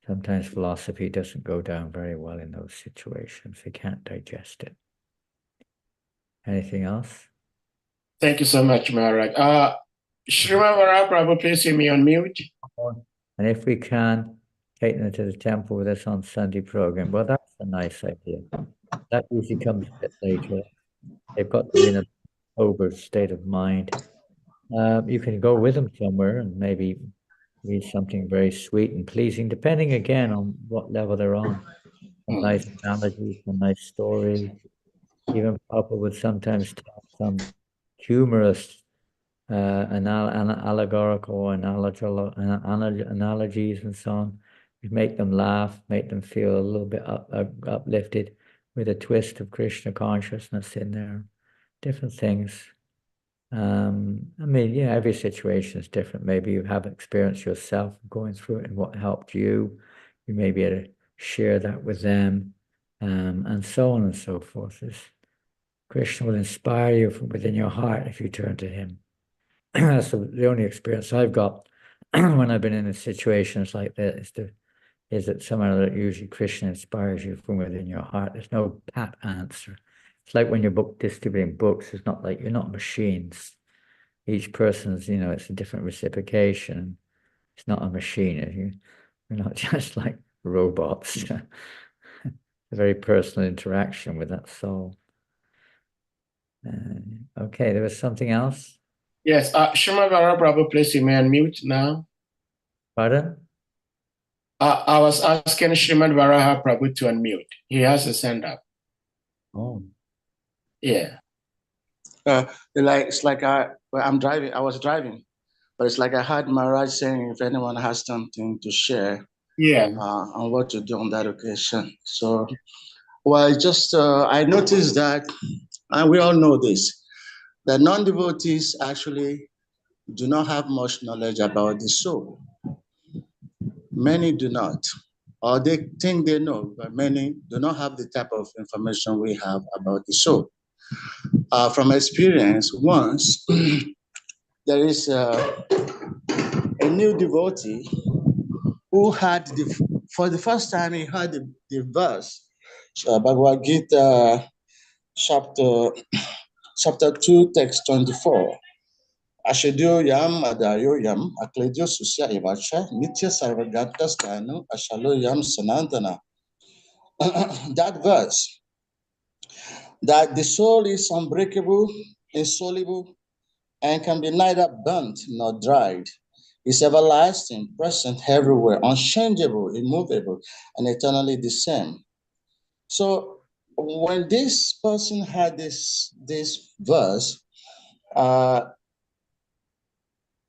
sometimes philosophy doesn't go down very well in those situations. They can't digest it. Anything else? Thank you so much, Maharaj. Srimad Vara Prabhu, please see me on mute. And if we can, take them to the temple with us on Sunday program. Well, that's a nice idea. That usually comes a bit later. They've got to be in a sober state of mind. You can go with them somewhere and maybe read something very sweet and pleasing, depending again on what level they're on. Some nice analogies, some nice stories. Even Papa would sometimes tell some humorous allegorical analogies and so on. We make them laugh, make them feel a little bit uplifted with a twist of Krishna consciousness in there. Different things. I mean, yeah, every situation is different. Maybe you have experience yourself going through it and what helped you. You may be able to share that with them, and so on and so forth. Krishna will inspire you from within your heart if you turn to him. That's the only experience I've got when I've been in situations like that is that somehow that usually Krishna inspires you from within your heart. There's no pat answer. It's like when you're distributing books, it's not like you're not machines. Each person's, it's a different reciprocation. It's not a machine. You're not just like robots. It's a very personal interaction with that soul. Okay, there was something else? Yes, Srimad Vara Prabhu, please see me on mute now. Pardon? I was asking Srimad Varaha Prabhu to unmute. He has his hand up. Oh. Yeah. It's like I'm driving. I was driving, but it's like I heard Maharaj saying if anyone has something to share, on what to do on that occasion. So, well, I noticed that, and we all know this, that non-devotees actually do not have much knowledge about the soul. Many do not, or they think they know, but many do not have the type of information we have about the soul. From experience, once there is a new devotee who had for the first time he heard the verse, Bhagavad Gita, chapter 2, text 24. Ashedio yam adayo yam akledio susya ivacha nitya sarvagata stanu ashalo yam sanantana. that verse, that the soul is unbreakable, insoluble, and can be neither burnt nor dried, is everlasting, present everywhere, unchangeable, immovable, and eternally the same. So when this person had this verse,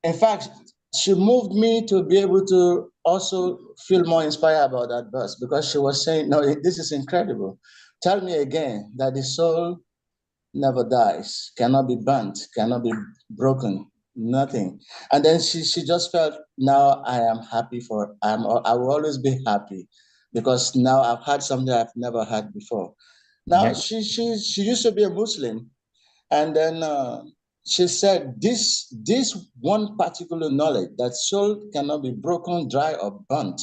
in fact, she moved me to be able to also feel more inspired about that verse, because she was saying, no, this is incredible. Tell me again that the soul never dies, cannot be burnt, cannot be broken, nothing. And then she just felt, now I am happy I will always be happy, because now I've had something I've never had before. Now, she used to be a Muslim, and then she said this one particular knowledge, that soul cannot be broken, dry, or burnt,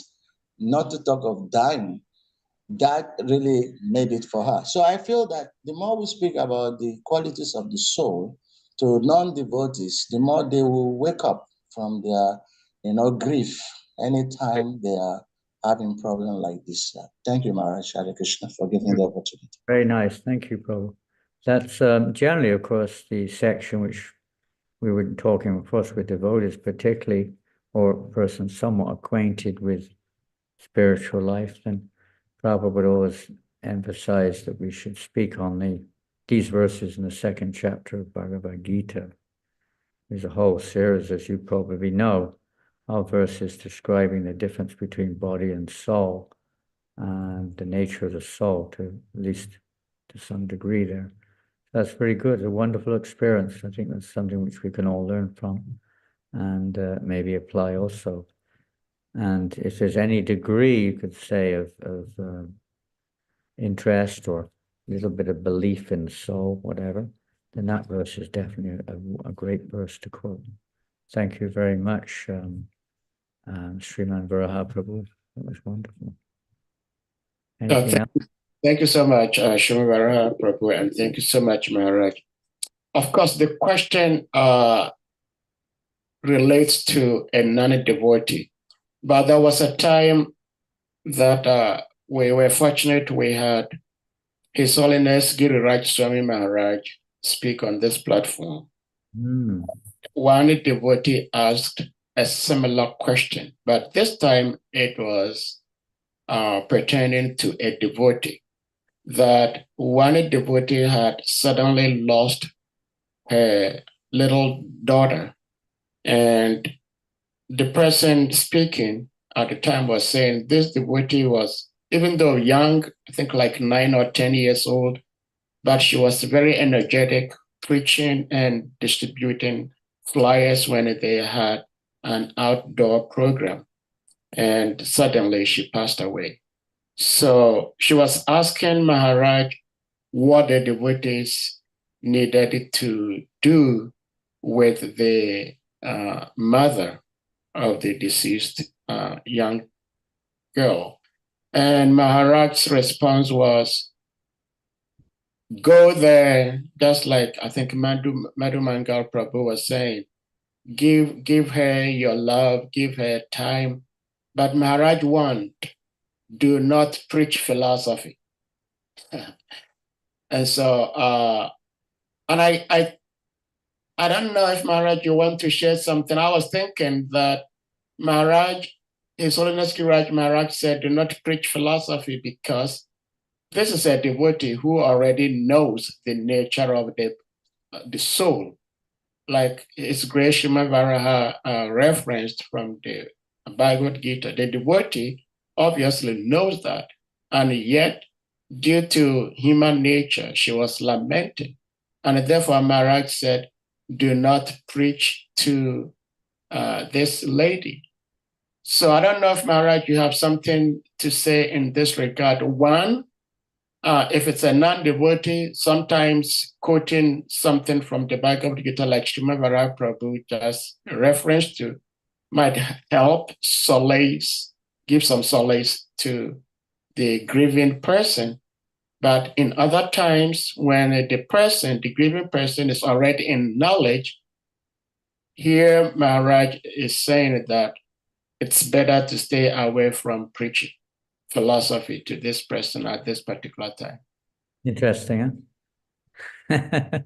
not to talk of dying, that really made it for her. So I feel that the more we speak about the qualities of the soul to non-devotees, the more they will wake up from their, grief anytime they are having problems like this. Thank you, Maharaj Hare Krishna, for giving the opportunity. Very nice. Thank you, Prabhu. That's generally, of course, the section which we were talking, of course, with devotees particularly, or persons somewhat acquainted with spiritual life. Then Prabhupada would always emphasize that we should speak on these verses in the second chapter of Bhagavad Gita. There's a whole series, as you probably know, of verses describing the difference between body and soul, and the nature of the soul, at least to some degree there. That's very good, a wonderful experience. I think that's something which we can all learn from and maybe apply also. And if there's any degree, you could say, of interest or a little bit of belief in the soul, whatever, then that verse is definitely a great verse to quote. Thank you very much, Sriman Varaha Prabhu. That was wonderful. Anything else? Thank you so much, Sriman Varaha Prabhu, and thank you so much, Maharaj. Of course, the question relates to a non-devotee, but there was a time that we were fortunate we had His Holiness Giriraj Swami Maharaj speak on this platform. One devotee asked a similar question, but this time it was pertaining to a devotee, that one devotee had suddenly lost her little daughter, and the person speaking at the time was saying this devotee was, even though young, I think like 9 or 10 years old, but she was very energetic, preaching and distributing flyers when they had an outdoor program. And suddenly she passed away. So she was asking Maharaj what the devotees needed to do with the mother of the deceased young girl. And Maharaj's response was, go there, just like I think Madhu Mangal Prabhu was saying, give her your love, give her time. But Maharaj warned, do not preach philosophy. And so, and I don't know if Maharaj, you want to share something. I was thinking that Maharaj, His Holiness Giriraj Maharaj said, do not preach philosophy, because this is a devotee who already knows the nature of the soul. Like His Grace Srimad Varaha referenced from the Bhagavad Gita, the devotee obviously knows that, and yet, due to human nature, she was lamenting. And therefore, Maharaj said, do not preach to this lady. So I don't know if, Maharaj, you have something to say in this regard. One, if it's a non-devotee, sometimes quoting something from the Bhagavad Gita, like Srimad Varaha Prabhu just referenced to, might help solace, give some solace to the grieving person. But in other times, when the grieving person is already in knowledge, here Maharaj is saying that it's better to stay away from preaching. philosophy to this person at this particular time. Interesting, huh?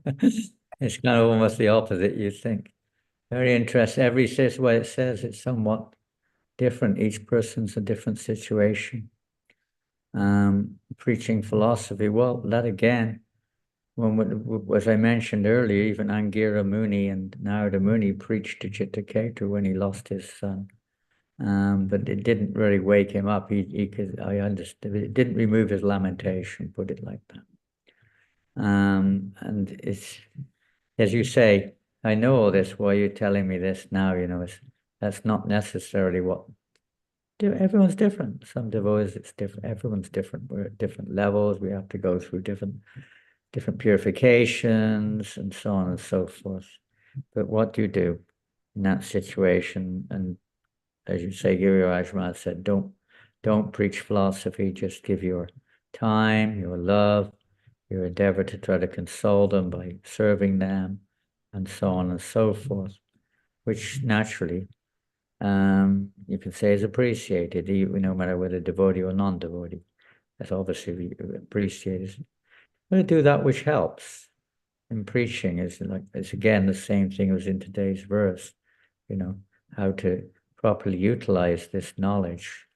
It's kind of almost the opposite, you think. Very interesting. Every says what it says, it's somewhat different. Each person's a different situation. Preaching philosophy, well, that again, as I mentioned earlier, even Angira Muni and Narada Muni preached to Chittaketu when he lost his son. But it didn't really wake him up. I understood. It didn't remove his lamentation, put it like that. And it's, as you say, I know all this. Why you're telling me this now? That's not necessarily what. Everyone's different. Some devotees, it's different. Everyone's different. We're at different levels. We have to go through different purifications and so on and so forth. But what do you do in that situation? And as you say, Guru Raj said, don't preach philosophy. Just give your time, your love, your endeavor to try to console them by serving them, and so on and so forth, which naturally you can say is appreciated, no matter whether devotee or non-devotee. That's obviously appreciated. But to do that which helps. In preaching is again the same thing as in today's verse. How to properly utilize this knowledge,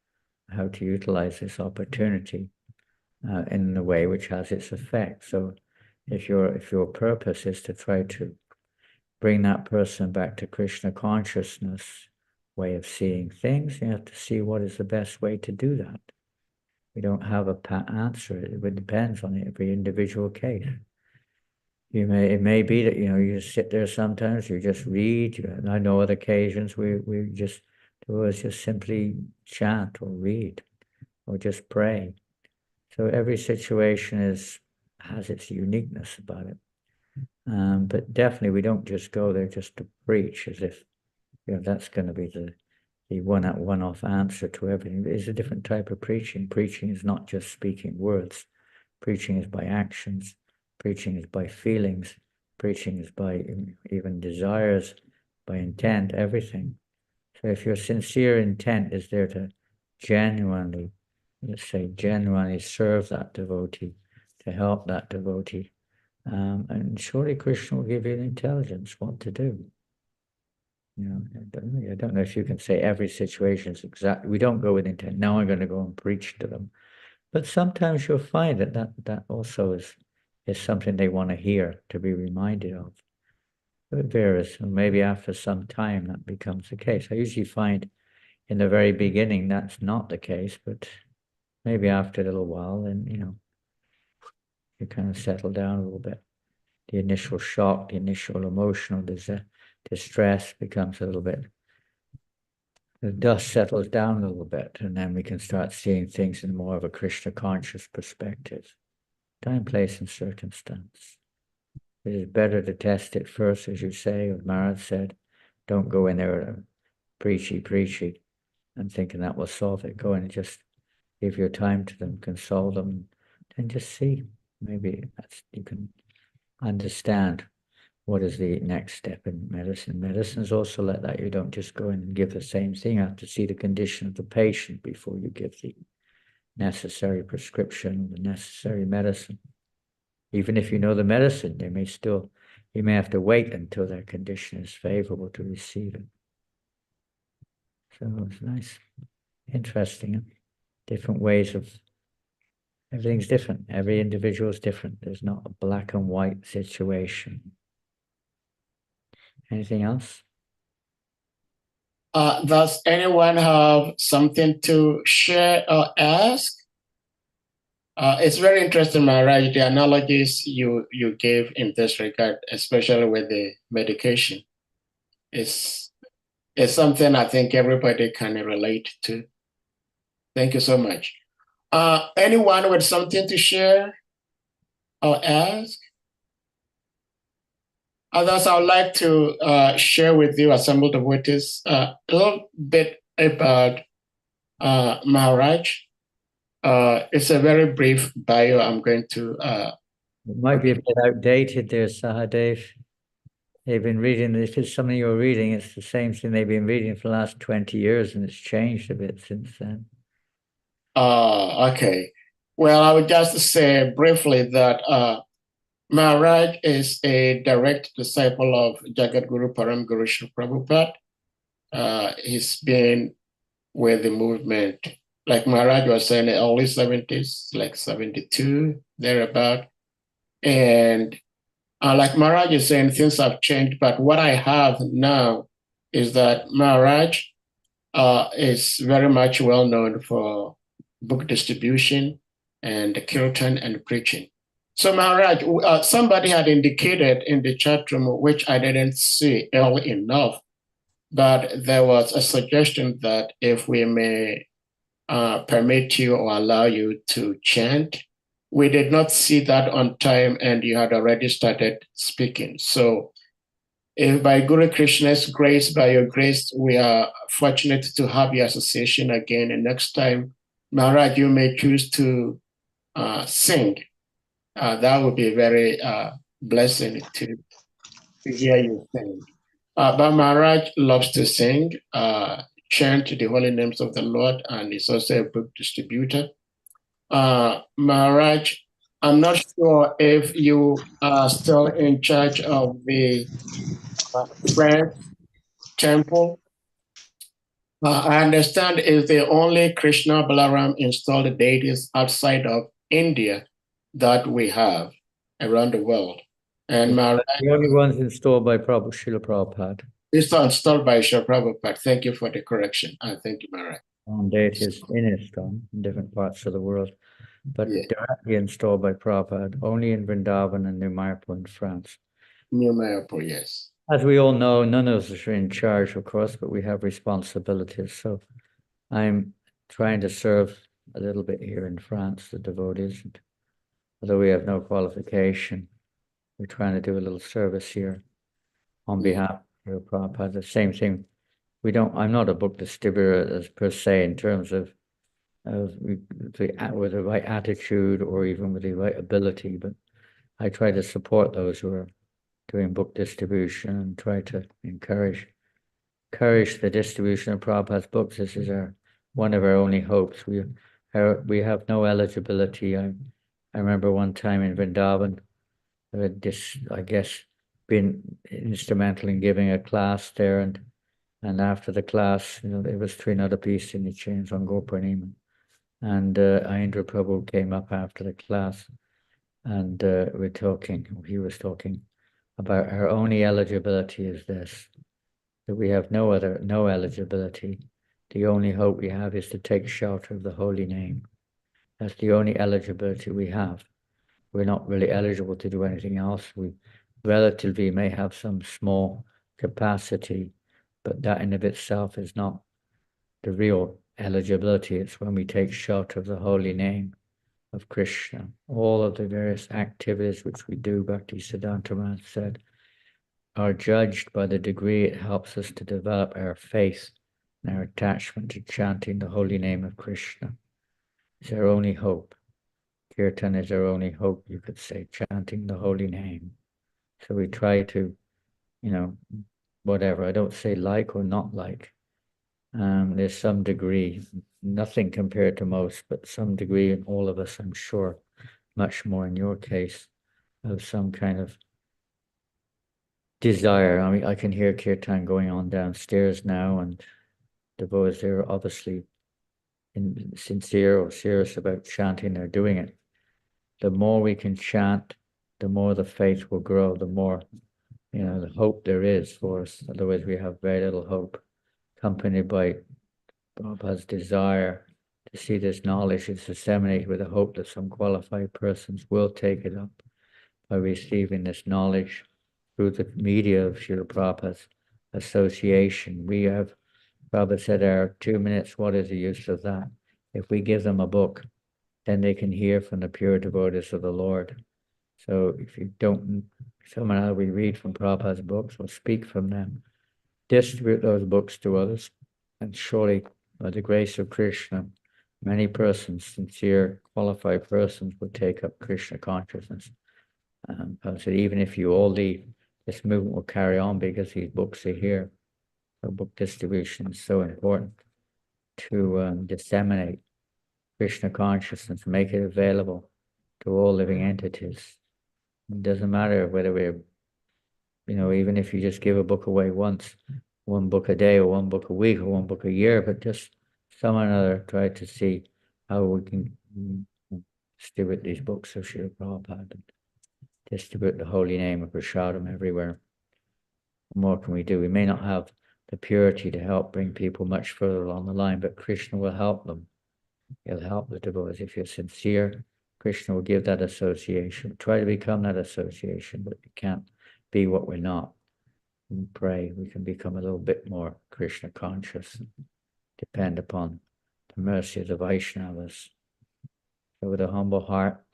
how to utilize this opportunity in a way which has its effect. So if your purpose is to try to bring that person back to Krishna consciousness way of seeing things, you have to see what is the best way to do that. We don't have a pat answer. It depends on every individual case. It may be that you just sit there sometimes, you just read. I know other occasions we just simply chant or read or just pray. So every situation has its uniqueness about it. But definitely we don't just go there just to preach as if that's going to be the one-off answer to everything. It's a different type of preaching. Preaching is not just speaking words. Preaching is by actions. Preaching is by feelings. Preaching is by even desires, by intent, everything. So if your sincere intent is there to genuinely serve that devotee, to help that devotee, and surely Krishna will give you the intelligence what to do. I don't know if you can say every situation is exactly. We don't go with intent. Now I'm going to go and preach to them, but sometimes you'll find that also is something they want to hear, to be reminded of. It varies, and maybe after some time that becomes the case. I usually find in the very beginning that's not the case, but maybe after a little while, then you kind of settle down a little bit. The initial shock, the initial emotional distress becomes a little bit. The dust settles down a little bit, and then we can start seeing things in more of a Krishna conscious perspective. Time, place, and circumstance. It is better to test it first, as you say, as Maharaj said. Don't go in there preachy, and thinking that will solve it. Go in and just give your time to them, console them, and just see. Maybe you can understand what is the next step in medicine. Medicine is also like that. You don't just go in and give the same thing. You have to see the condition of the patient before you give the necessary prescription, the necessary medicine. Even if you know the medicine, you may have to wait until their condition is favorable to receive it. So it's nice, interesting, different ways of, everything's different. Every individual is different. There's not a black and white situation. Anything else? Does anyone have something to share or ask? It's very interesting, Maharaj, the analogies you gave in this regard, especially with the medication. It's something I think everybody can relate to. Thank you so much. Anyone with something to share or ask? Others, I would like to share with you, assembled devotees, a little bit about Maharaj. It's a very brief bio. I'm going to. It might be a bit outdated there, Sahadev. They've been reading, if it's something you're reading, it's the same thing they've been reading for the last 20 years, and it's changed a bit since then. Okay. Well, I would just say briefly that Maharaj is a direct disciple of Jagat Guru Param Guru Srila Prabhupada. He's been with the movement, like Maharaj was saying, in the early 70s, like 72, thereabout. And like Maharaj is saying, things have changed, but what I have now is that Maharaj is very much well known for book distribution and kirtan and preaching. So Maharaj, somebody had indicated in the chat room, which I didn't see early enough, but there was a suggestion that if we may permit you or allow you to chant. We did not see that on time and you had already started speaking. So if by Guru Krishna's grace, by your grace, we are fortunate to have your association again. And next time, Maharaj, you may choose to sing. That would be a very blessing to hear you sing. But Maharaj loves to sing, chant the holy names of the Lord, and is also a book distributor. Maharaj, I'm not sure if you are still in charge of the French temple. I understand is the only Krishna Balaram installed deities outside of India that we have around the world. And Maharaj, The only ones installed by Srila Prabhupada. it's installed by Srila Prabhupada. Thank you for the correction. Thank you, Maharaj. Deities in ISKCON in different parts of the world, but Yeah. directly installed by Prabhupada only in Vrindavan and New Mayapur in France. New Mayapur, yes. As we all know, none of us are in charge, of course, but we have responsibilities. So I'm trying to serve a little bit here in France, the devotees. And although we have no qualification, we're trying to do a little service here on behalf of Prabhupada. The same thing. I'm not a book distributor as per se in terms of with the right attitude or even with the right ability, but I try to support those who are doing book distribution and try to encourage the distribution of Prabhupada's books. This is one of our only hopes. We have no eligibility. I remember one time in Vrindavan, I guess, been instrumental in giving a class there, and after the class, it was 3 another piece in the chains on Gopurnima. And Indra Prabhu came up after the class, and he was talking about our only eligibility is this, that we have no eligibility. The only hope we have is to take shelter of the holy name. That's the only eligibility we have. We're not really eligible to do anything else. We relatively may have some small capacity, but that in of itself is not the real eligibility. It's when we take shelter of the holy name of Krishna. All of the various activities which we do, Bhaktisiddhanta Maharaj said, are judged by the degree it helps us to develop our faith and our attachment to chanting the holy name of Krishna. It's our only hope. Kirtan is our only hope, you could say, chanting the holy name. So we try to, whatever, I don't say like or not like. There's some degree, nothing compared to most, but some degree in all of us, I'm sure, much more in your case, of some kind of desire. I mean, I can hear Kirtan going on downstairs now, and the boys are obviously sincere or serious about chanting. They're doing it. The more we can chant, the more the faith will grow, the more, the hope there is for us. Otherwise, we have very little hope, accompanied by Prabhupada's desire to see this knowledge is disseminated with the hope that some qualified persons will take it up by receiving this knowledge through the media of Srila Prabhupada's association. We have, Prabhupada said, our 2 minutes, what is the use of that? If we give them a book, then they can hear from the pure devotees of the Lord. So if you don't, somehow we read from Prabhupada's books or speak from them, distribute those books to others, and surely by the grace of Krishna, many persons, sincere, qualified persons, will take up Krishna consciousness. So even if you all leave, this movement will carry on because these books are here. So book distribution is so important to disseminate Krishna consciousness, make it available to all living entities. It doesn't matter whether we're, even if you just give a book away once, one book a day or one book a week or one book a year, but just some or another, try to see how we can distribute these books of Srila Prabhupada, and distribute the holy name of Prasadam everywhere. What more can we do? We may not have the purity to help bring people much further along the line, but Krishna will help them. He'll help the devotees. If you're sincere, Krishna will give that association. Try to become that association, but you can't be what we're not. We pray we can become a little bit more Krishna conscious and depend upon the mercy of the Vaishnavas. So with a humble heart,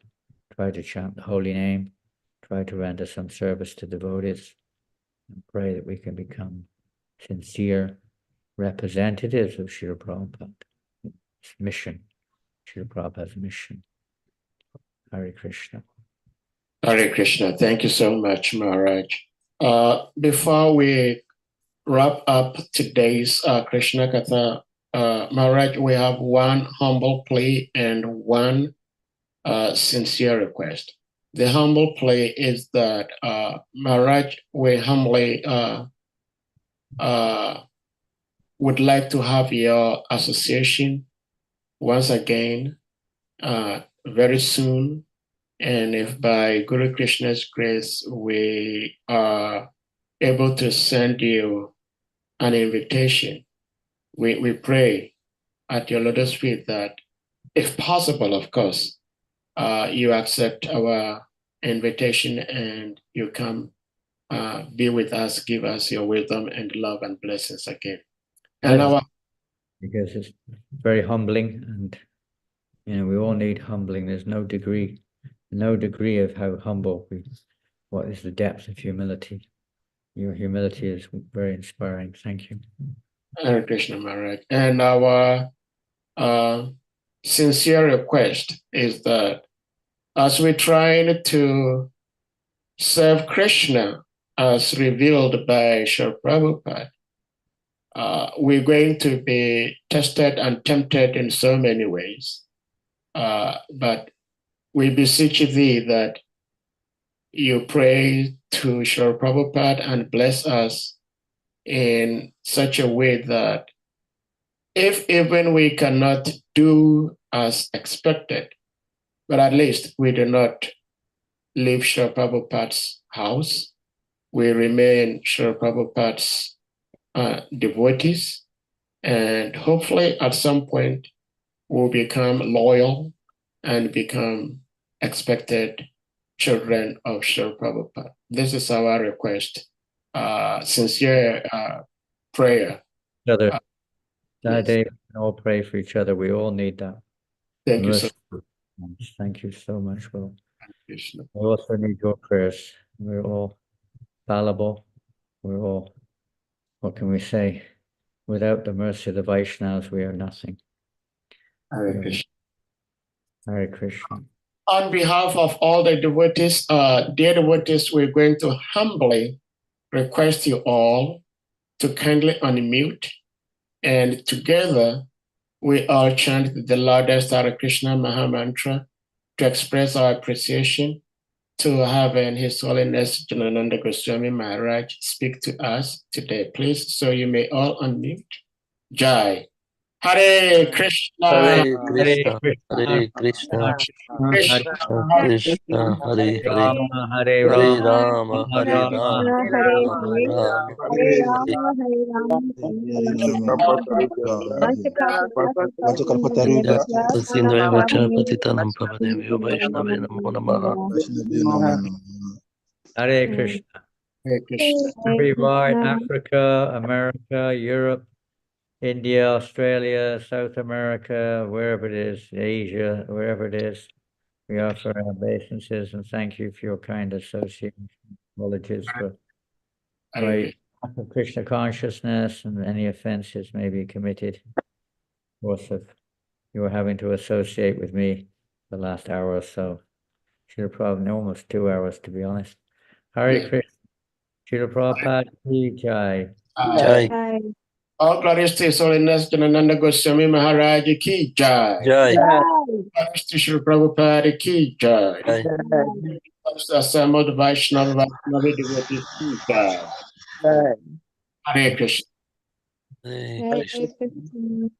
try to chant the holy name, try to render some service to devotees, and pray that we can become sincere representatives of Srila Prabhupada. It's mission, Srila Prabhupada's mission. Hare Krishna. Hare Krishna. Thank you so much, Maharaj. Before we wrap up today's Krishna Katha, Maharaj, we have one humble plea and one sincere request. The humble plea is that, Maharaj, we humbly would like to have your association once again very soon. And if by Guru Krishna's grace, we are able to send you an invitation, we pray at your lotus feet that, if possible, of course, you accept our invitation and you come be with us, give us your wisdom and love and blessings again. And because it's very humbling, and we all need humbling. There's no degree of how humble what is the depth of humility. Your humility is very inspiring. Thank you. Hare Krishna, Maharaj. And our sincere request is that as we're trying to serve Krishna as revealed by Srila Prabhupada, we're going to be tested and tempted in so many ways. But we beseech thee that you pray to Srila Prabhupada and bless us in such a way that if even we cannot do as expected, but at least we do not leave Srila Prabhupada's house, we remain Srila Prabhupada's devotees, and hopefully at some point we'll become loyal and become expected children of Srila Prabhupada. This is our request, sincere prayer. That Yes. day, we can all pray for each other. We all need that. Thank you so much. Thank you so much, Will. much. We also need your prayers. We're all fallible. We're all, what can we say? Without the mercy of the Vaishnavas, we are nothing. Hare Krishna. Hare Krishna. On behalf of all the devotees, dear devotees, we're going to humbly request you all to kindly unmute, and together we all chant the loudest Hare Krishna Maha Mantra to express our appreciation to having His Holiness JANANANDA Goswami Maharaj speak to us today. Please, so you may all unmute. Jai. Hare Krishna. Hare Krishna, Hare Krishna, Krishna, Krishna, Hare Hare, Hare Hare Rama, Rama, Hare Rama, Rama Hare Sindhaya Vacha Patitanam Pavanebhyo Vaishnave Namo Namaha. Hare Krishna. Hare Krishna. Everywhere, Africa, America, Europe, India, Australia, South America, wherever it is, Asia, wherever it is, we offer our obeisances and thank you for your kind association. Apologies for my lack of Krishna consciousness and any offenses may be committed. Of course, if you were having to associate with me the last hour or so, should have probably almost 2 hours to be honest. Hare Krishna. Srila Prabhupada ki jai. Jai. All glories to His Holiness Janananda Goswami Maharaj ki jai. Jai. Glories to Sri Prabhupada ki jai. Jai. Glories to assembled Vaishnava devotees ki jai. Hare Krishna. Hare Hare Krishna. Krishna.